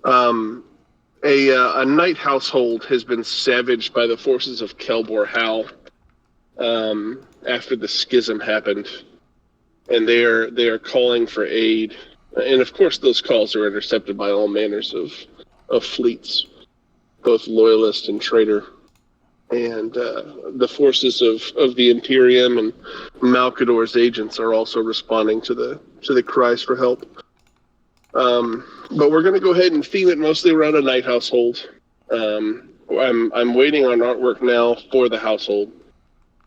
A knight household has been savaged by the forces of Kelbor Hal after the schism happened. And they are calling for aid, and of course those calls are intercepted by all manners of fleets, both loyalist and traitor, and the forces of the Imperium and Malkador's agents are also responding to the cries for help. But we're going to go ahead and theme it mostly around a knight household. I'm waiting on artwork now for the household.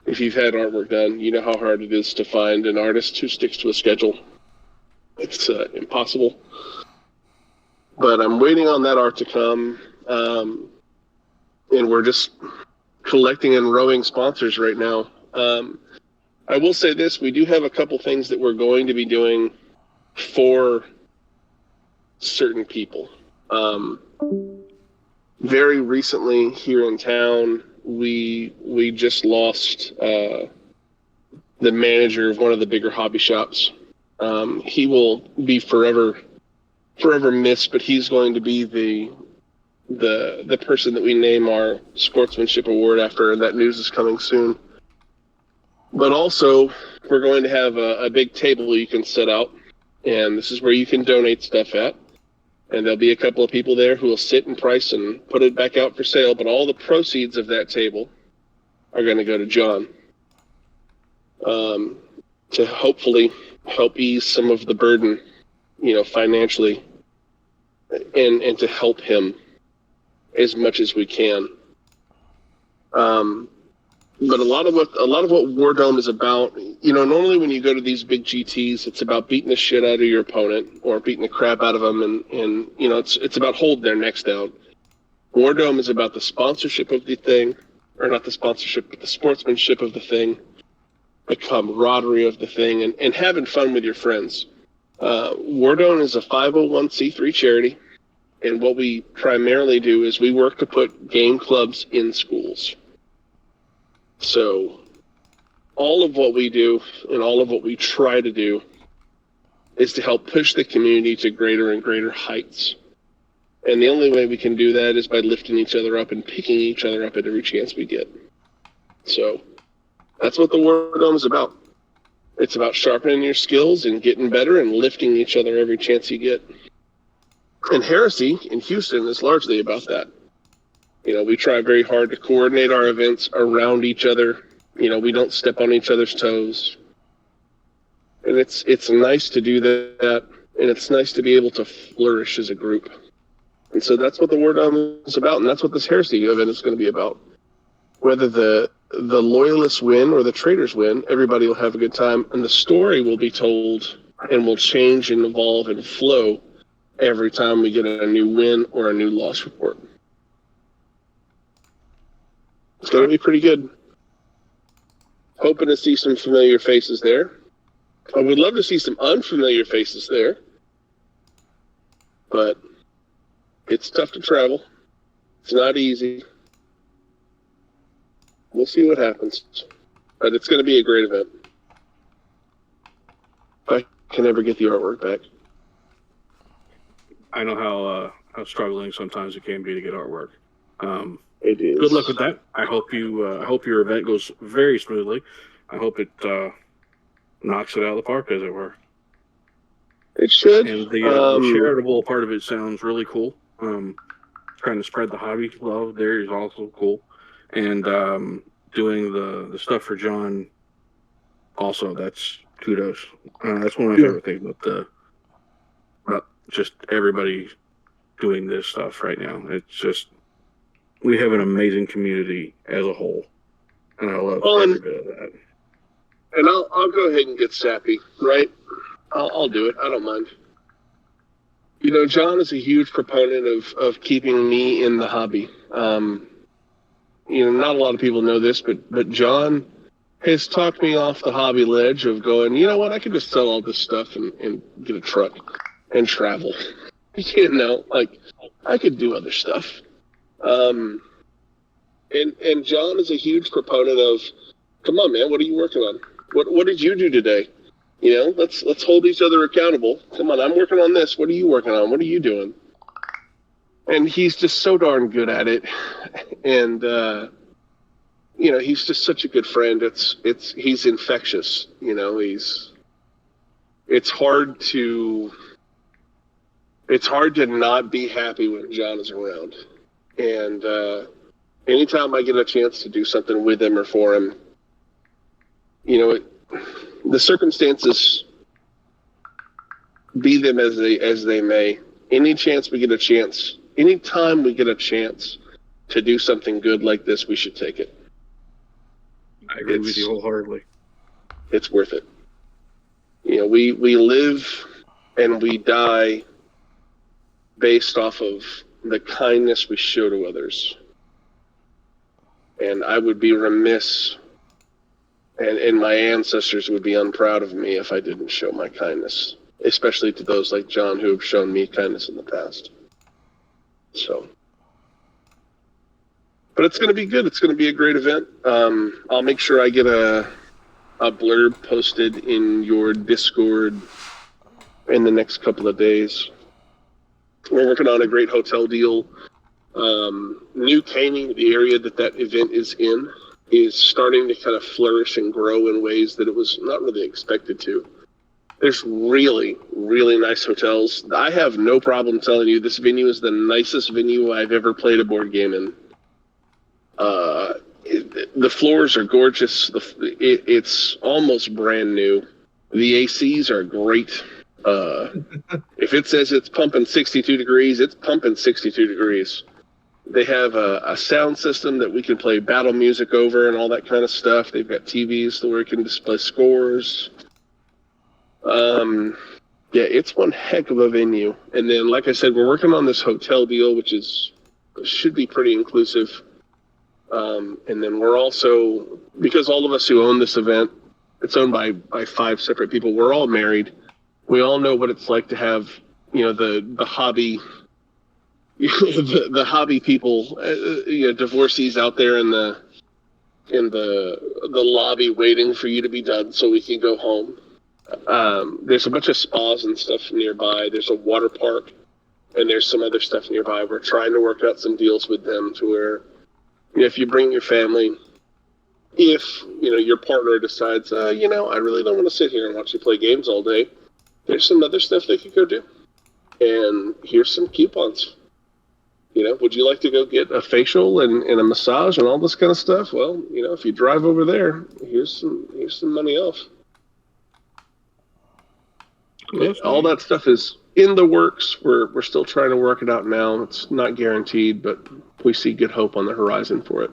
If you've had artwork done, you know how hard it is to find an artist who sticks to a schedule. It's impossible. But I'm waiting on that art to come, and we're just collecting and rowing sponsors right now. I will say this, we do have a couple things that we're going to be doing for certain people. Very recently here in town, we just lost the manager of one of the bigger hobby shops. He will be forever missed, but he's going to be the person that we name our sportsmanship award after, and that news is coming soon. But also, we're going to have a big table you can set out, and this is where you can donate stuff at. And there'll be a couple of people there who will sit and price and put it back out for sale, but all the proceeds of that table are going to go to John to hopefully help ease some of the burden, financially, and to help him as much as we can. But a lot of what Wardome is about, normally when you go to these big GTs, it's about beating the shit out of your opponent or beating the crap out of them, and it's about holding their necks down. Wardome is about the sponsorship of the thing, or not the sponsorship, but the sportsmanship of the thing, the camaraderie of the thing, and having fun with your friends. Wardome is a 501c3 charity, and what we primarily do is we work to put game clubs in schools. So all of what we do and all of what we try to do is to help push the community to greater and greater heights. And the only way we can do that is by lifting each other up and picking each other up at every chance we get. So that's what the Wardome is about. It's about sharpening your skills and getting better and lifting each other every chance you get. And Heresy in Houston is largely about that. We try very hard to coordinate our events around each other. We don't step on each other's toes. And it's nice to do that, and it's nice to be able to flourish as a group. And so that's what the Wardome is about, and that's what this Heresy event is going to be about. Whether the loyalists win or the traitors win, everybody will have a good time, and the story will be told and will change and evolve and flow every time we get a new win or a new loss report. It's going to be pretty good. Hoping to see some familiar faces there. I would love to see some unfamiliar faces there. but it's tough to travel. It's not easy. We'll see what happens. But it's going to be a great event. If I can ever get the artwork back. I know how struggling sometimes it can be to get artwork. It is. Good luck with that. I hope your event goes very smoothly. I hope it knocks it out of the park, as it were. It should. And the charitable part of it sounds really cool. Trying to spread the hobby love there is also cool. And doing the stuff for John, also, that's kudos. That's one of my favorite things about just everybody doing this stuff right now. It's just, we have an amazing community as a whole. And I love every bit of that. And I'll go ahead and get sappy, right? I'll do it. I don't mind. You know, John is a huge proponent of keeping me in the hobby. You know, not a lot of people know this, but John has talked me off the hobby ledge of going, you know what, I could just sell all this stuff and get a truck and travel. You know, like, I could do other stuff. And John is a huge proponent of, come on, man, what are you working on? What did you do today? You know, let's hold each other accountable. Come on, I'm working on this. What are you working on? What are you doing? And he's just so darn good at it. And, you know, he's just such a good friend. He's infectious. You know, it's hard to not be happy when John is around. And, anytime I get a chance to do something with him or for him, you know, the circumstances be them as they may. Anytime we get a chance to do something good like this, we should take it. I agree with you wholeheartedly. It's worth it. You know, we live and we die based off of the kindness we show to others. And I would be remiss, and my ancestors would be unproud of me if I didn't show my kindness, especially to those like John who have shown me kindness in the past. So, but it's going to be good. It's going to be a great event. I'll make sure I get a blurb posted in your Discord in the next couple of days. We're working on a great hotel deal. New Caney, the area that event is in, is starting to kind of flourish and grow in ways that it was not really expected to. There's really, really nice hotels. I have no problem telling you this venue is the nicest venue I've ever played a board game in. The floors are gorgeous. It's almost brand new. The ACs are great. If it says it's pumping 62 degrees, it's pumping 62 degrees. They have a sound system that we can play battle music over and all that kind of stuff. They've got TVs where we can display scores. Yeah, it's one heck of a venue. And then, like I said, we're working on this hotel deal, which should be pretty inclusive. And then we're also, because all of us who own this event, it's owned by 5 separate people. We're all married. We all know what it's like to have, you know, the hobby, the hobby people, you know, divorcees out there in the lobby waiting for you to be done so we can go home. There's a bunch of spas and stuff nearby. There's a water park, and there's some other stuff nearby. We're trying to work out some deals with them to where, you know, if you bring your family, if, you know, your partner decides, you know, I really don't want to sit here and watch you play games all day, there's some other stuff they could go do. And here's some coupons. You know, would you like to go get a facial and a massage and all this kind of stuff? Well, you know, if you drive over there, here's some money off. All that stuff is in the works. We're still trying to work it out now. It's not guaranteed, but we see good hope on the horizon for it.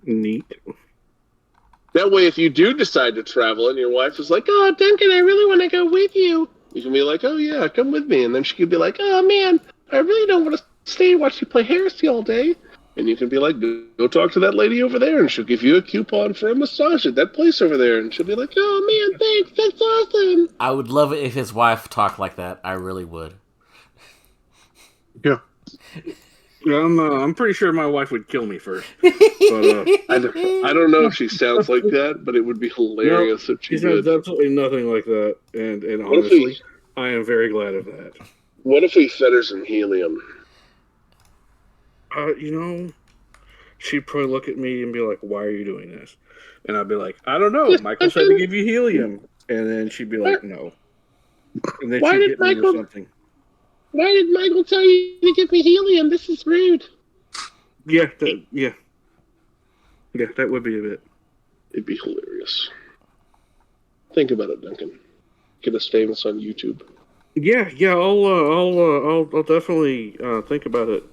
Neat. That way, if you do decide to travel and your wife is like, oh, Duncan, I really want to go with you, you can be like, oh, yeah, come with me. And then she could be like, oh, man, I really don't want to stay and watch you play Heresy all day. And you can be like, go talk to that lady over there, and she'll give you a coupon for a massage at that place over there. And she'll be like, oh, man, thanks, that's awesome. I would love it if his wife talked like that. I really would. Yeah. I'm pretty sure my wife would kill me first. But, I don't know if she sounds like that, but it would be hilarious if she sounds did. absolutely nothing like that. And honestly, I am very glad of that. What if we fed her some helium? She'd probably look at me and be like, why are you doing this? And I'd be like, I don't know. Michael said to give you helium. And then she'd be like, no. And then she'd hit me with something. Why did Michael tell you to give me helium? This is rude. Yeah, that would be a bit. It'd be hilarious. Think about it, Duncan. Get us famous on YouTube. Yeah, I'll definitely think about it.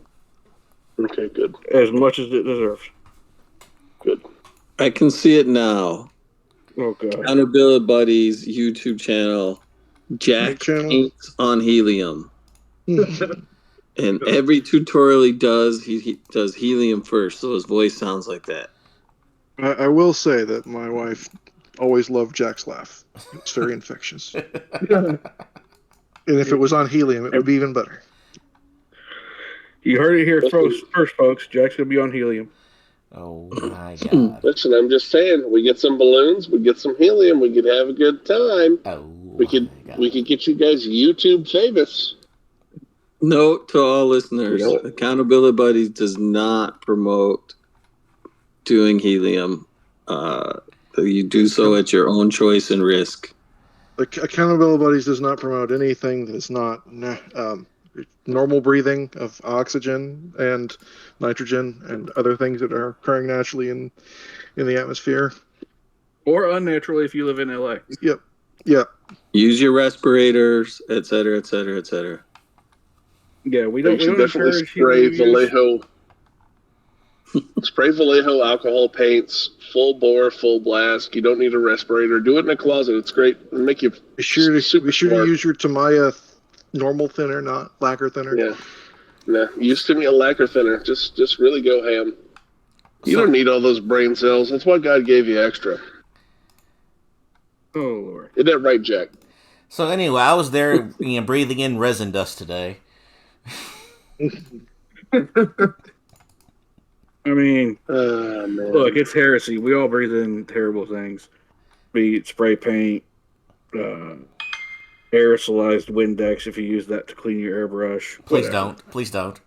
Okay, good. As much as it deserves. Good. I can see it now. Oh god. Accountability Buddies YouTube channel. Jack paints on helium. And every tutorial he does helium first, so his voice sounds like that. I will say that my wife always loved Jack's laugh. It's very infectious. And if it was on helium, it would be even better. You heard it here first, folks. Jack's going to be on helium. Oh, my God. Listen, I'm just saying, we get some balloons, we get some helium, we could have a good time. Oh, we could get you guys YouTube famous. Note to all listeners, Accountability Buddies does not promote doing helium. You do so at your own choice and risk. The Accountability Buddies does not promote anything that's not normal breathing of oxygen and nitrogen and other things that are occurring naturally in the atmosphere. Or unnaturally if you live in LA. Yep. Use your respirators, etc., etc., etc. Yeah, we don't definitely spray Vallejo. Spray Vallejo alcohol paints, full bore, full blast. You don't need a respirator. Do it in a closet. It's great. It'll make you Be sure to use your Tamaya normal thinner, not lacquer thinner. Yeah. Nah, use to me a lacquer thinner. Just really go ham. You don't need all those brain cells. That's why God gave you extra. Oh, Lord. Isn't that right, Jack? So anyway, I was there breathing in resin dust today. I mean, man. Look, it's heresy. We all breathe in terrible things. Be it spray paint, aerosolized Windex if you use that to clean your airbrush. Please whatever. don't. Please don't.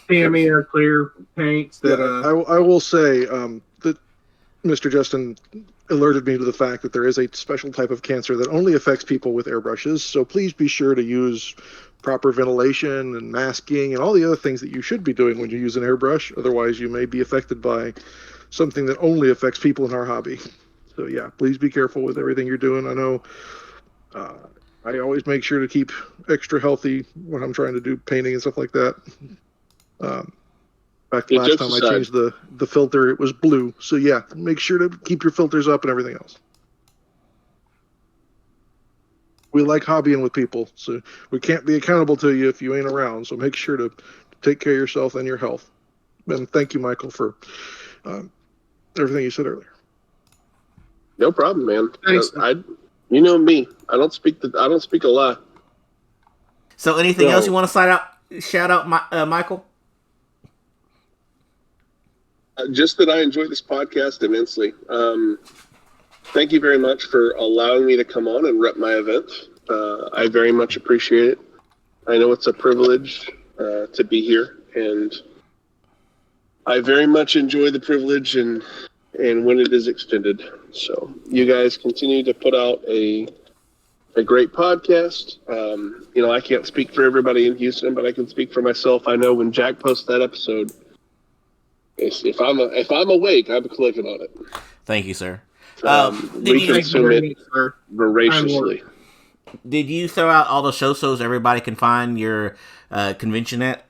Air clear paints that I will say that Mr. Justin alerted me to the fact that there is a special type of cancer that only affects people with airbrushes. So please be sure to use proper ventilation and masking and all the other things that you should be doing when you use an airbrush. Otherwise, you may be affected by something that only affects people in our hobby. So yeah, please be careful with everything you're doing. I know I always make sure to keep extra healthy when I'm trying to do painting and stuff like that. In fact, last time I changed the filter, it was blue. So yeah, make sure to keep your filters up and everything else. We like hobbying with people, so we can't be accountable to you if you ain't around. So make sure to take care of yourself and your health. And thank you, Michael, for everything you said earlier. No problem, man. Thanks. You know me. I don't speak a lot. So anything else you want to shout out, Michael? Just that I enjoy this podcast immensely. Thank you very much for allowing me to come on and rep my event. I very much appreciate it. I know it's a privilege to be here, and I very much enjoy the privilege and when it is extended. So you guys continue to put out a great podcast. I can't speak for everybody in Houston, but I can speak for myself. I know when Jack posts that episode, if I'm awake, I'm clicking on it. Thank you, sir. We consume it voraciously. Did you throw out all the shows so everybody can find your convention at?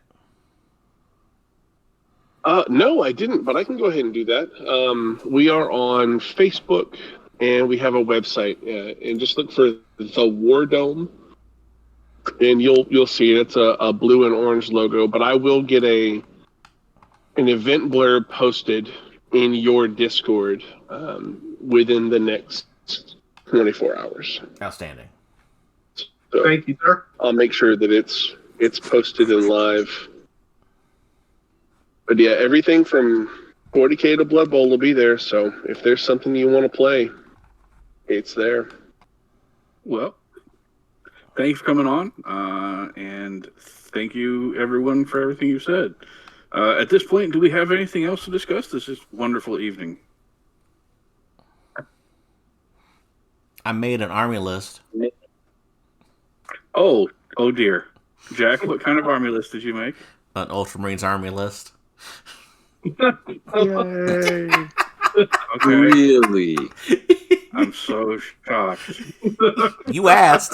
No, I didn't, but I can go ahead and do that. We are on Facebook, and we have a website. And just look for the Wardome, and you'll see it. It's a blue and orange logo. But I will get a an event blurb posted in your Discord within the next 24 hours. Outstanding. So Thank you, sir. I'll make sure that it's posted and live. But yeah, everything from 40K to Blood Bowl will be there. So if there's something you want to play, it's there. Well, thanks for coming on, and thank you, everyone, for everything you said. At this point, do we have anything else to discuss? This is a wonderful evening. I made an army list. Oh dear. Jack, what kind of army list did you make? An Ultramarines army list. Yay! Okay. Really? I'm so shocked. You asked.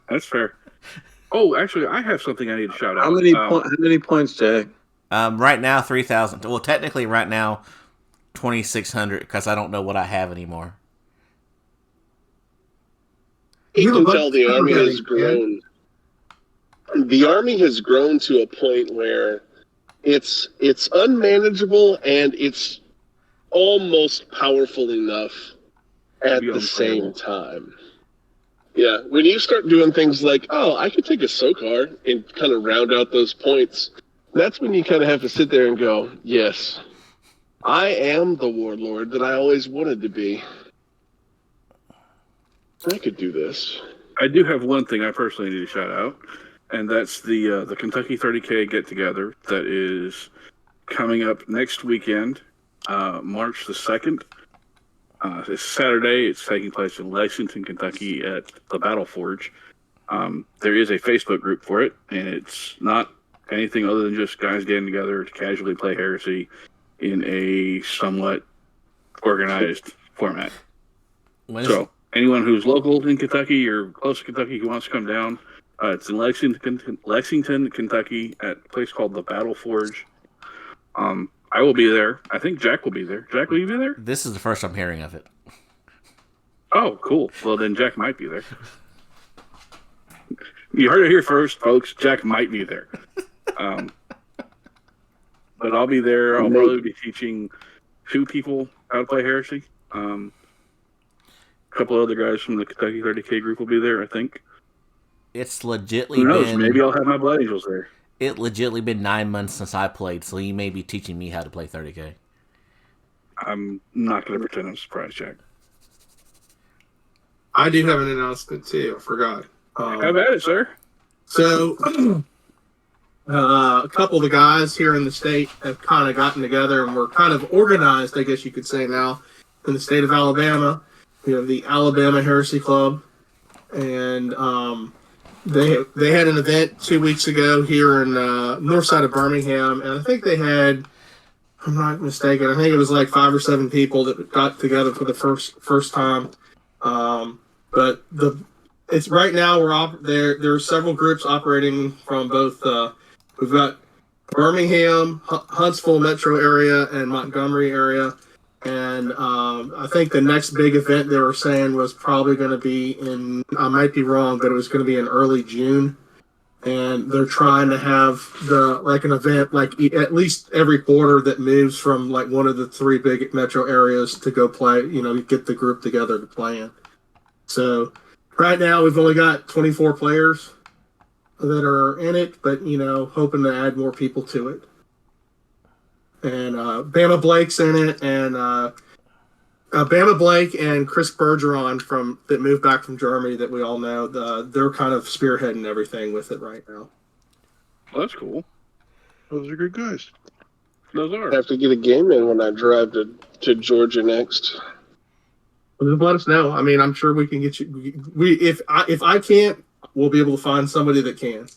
That's fair. Oh, actually, I have something I need to shout out. How many points, Jack? Right now, 3,000. Well, technically, right now, 2,600 because I don't know what I have anymore. You can tell the army has grown. The army has grown to a point where it's unmanageable and it's almost powerful enough at the same time. Yeah, when you start doing things like, I could take a Sokar and kind of round out those points, that's when you kind of have to sit there and go, yes, I am the warlord that I always wanted to be. I could do this. I do have one thing I personally need to shout out, and that's the Kentucky 30K get-together that is coming up next weekend, March the 2nd. It's Saturday. It's taking place in Lexington, Kentucky at the Battle Forge. There is a Facebook group for it, and it's not anything other than just guys getting together to casually play Heresy in a somewhat organized format. So anyone who's local in Kentucky or close to Kentucky who wants to come down, it's in Lexington, Kentucky at a place called the Battle Forge. I will be there. I think Jack will be there. Jack, will you be there? This is the first I'm hearing of it. Oh, cool. Well, then Jack might be there. You heard it here first, folks. Jack might be there. But I'll be there. I'll probably be teaching 2 people how to play Heresy. A couple other guys from the Kentucky 30K group will be there, I think. It's legitly Who knows? been... Maybe I'll have my Blood Angels there. It legitly been 9 months since I played, so you may be teaching me how to play 30K. I'm not going to pretend I'm surprised, Jack. I do have an announcement too. I forgot. Have at it, sir. So, a couple of the guys here in the state have kind of gotten together and we're kind of organized, I guess you could say now, in the state of Alabama. We have the Alabama Heresy Club, and they had an event 2 weeks ago here in north side of Birmingham, and I think they had, if I'm not mistaken, I think it was like 5 or 7 people that got together for the first time. But it's right now there are several groups operating from both. We've got Birmingham, Huntsville metro area, and Montgomery area. And I think the next big event they were saying was probably going to be in, I might be wrong, but it was going to be in early June. And they're trying to have an event at least every quarter that moves from like one of the 3 big metro areas to go play, get the group together to play in. So right now we've only got 24 players that are in it, but, hoping to add more people to it. And Bama Blake's in it, and Bama Blake and Chris Bergeron that moved back from Germany that we all know. They're kind of spearheading everything with it right now. Well, that's cool. Those are good guys. Those are. I have to get a game in when I drive to Georgia next. Well, just let us know. I mean, I'm sure we can get you. If I can't, we'll be able to find somebody that can.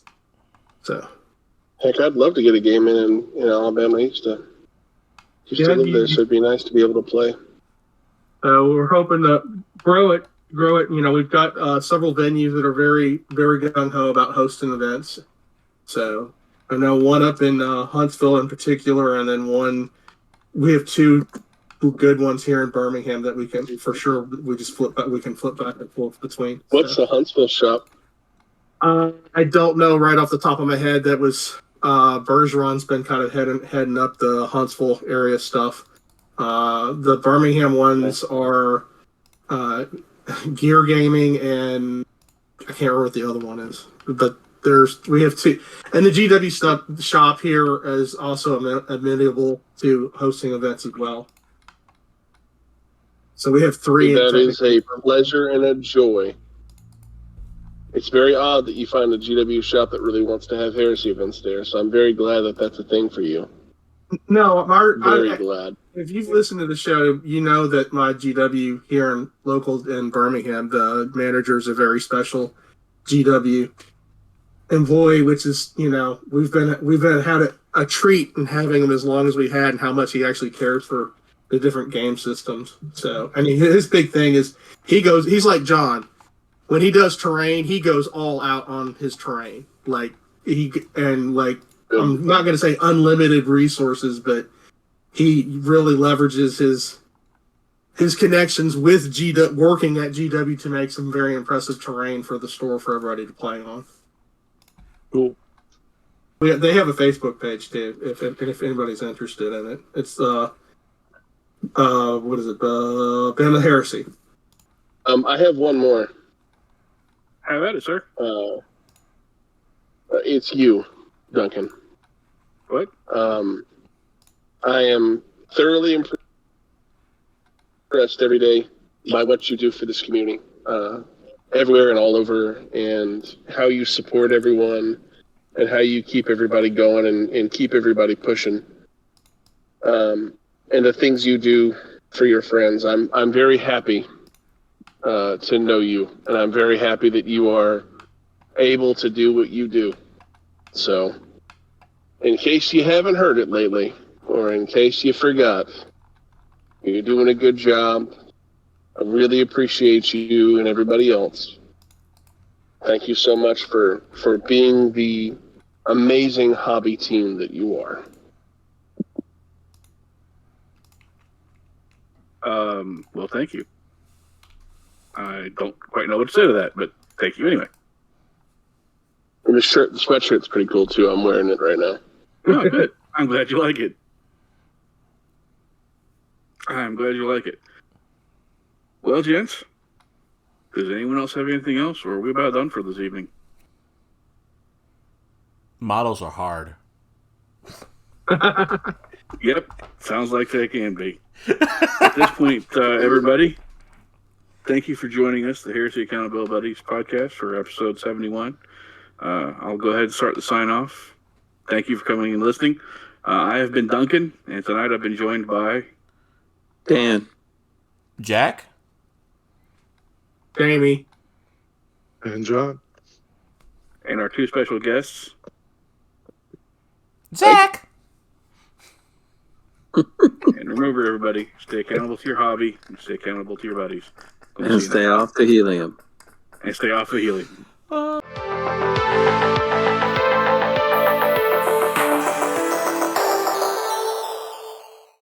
So. Heck, I'd love to get a game in Alabama. I used to live there, so it'd be nice to be able to play. We're hoping to grow it. We've got several venues that are very, very gung-ho about hosting events. So I know one up in Huntsville in particular, and then we have 2 good ones here in Birmingham that we can, for sure, we can flip back and forth between. What's the Huntsville shop? I don't know right off the top of my head. That was Bergeron's been kind of heading up the Huntsville area stuff. The Birmingham ones are Gear Gaming, and I can't remember what the other one is. But we have two, and the GW shop here is also amenable to hosting events as well. So we have three. That is a pleasure and a joy. It's very odd that you find a GW shop that really wants to have Heresy events there, so I'm very glad that that's a thing for you. No, very glad. If you've listened to the show, you know that my GW here in Birmingham, the manager is a very special GW employee, which is, we've had a treat in having him as long as we had, and how much he actually cares for the different game systems. So, I mean, his big thing is he's like John. When he does terrain, he goes all out on his terrain. I'm not going to say unlimited resources, but he really leverages his connections with working at GW to make some very impressive terrain for the store for everybody to play on. Cool. They have a Facebook page too, if anybody's interested in it. It's what is it? Band of Heresy. I have one more. Have at it, sir. It's you, Duncan. What? I am thoroughly impressed every day by what you do for this community, everywhere and all over, and how you support everyone, and how you keep everybody going and keep everybody pushing. And the things you do for your friends. I'm very happy to know you, and I'm very happy that you are able to do what you do. So, in case you haven't heard it lately, or in case you forgot, you're doing a good job. I really appreciate you and everybody else. Thank you so much for being the amazing hobby team that you are. Well, thank you. I don't quite know what to say to that, but thank you anyway. And the sweatshirt's pretty cool too. I'm wearing it right now. Oh, good. I'm glad you like it. Well, gents, does anyone else have anything else, or are we about done for this evening? Models are hard. Yep, sounds like they can be. At this point, everybody, thank you for joining us, the Heresy Accountabilibuddies Podcast, for episode 71. I'll go ahead and start the sign-off. Thank you for coming and listening. I have been Duncan, and tonight I've been joined by... Dan. Jack? Jamie. And John. And our two special guests... Zach! And remember, everybody, stay accountable to your hobby, and stay accountable to your buddies. And stay off the helium. And stay off the helium.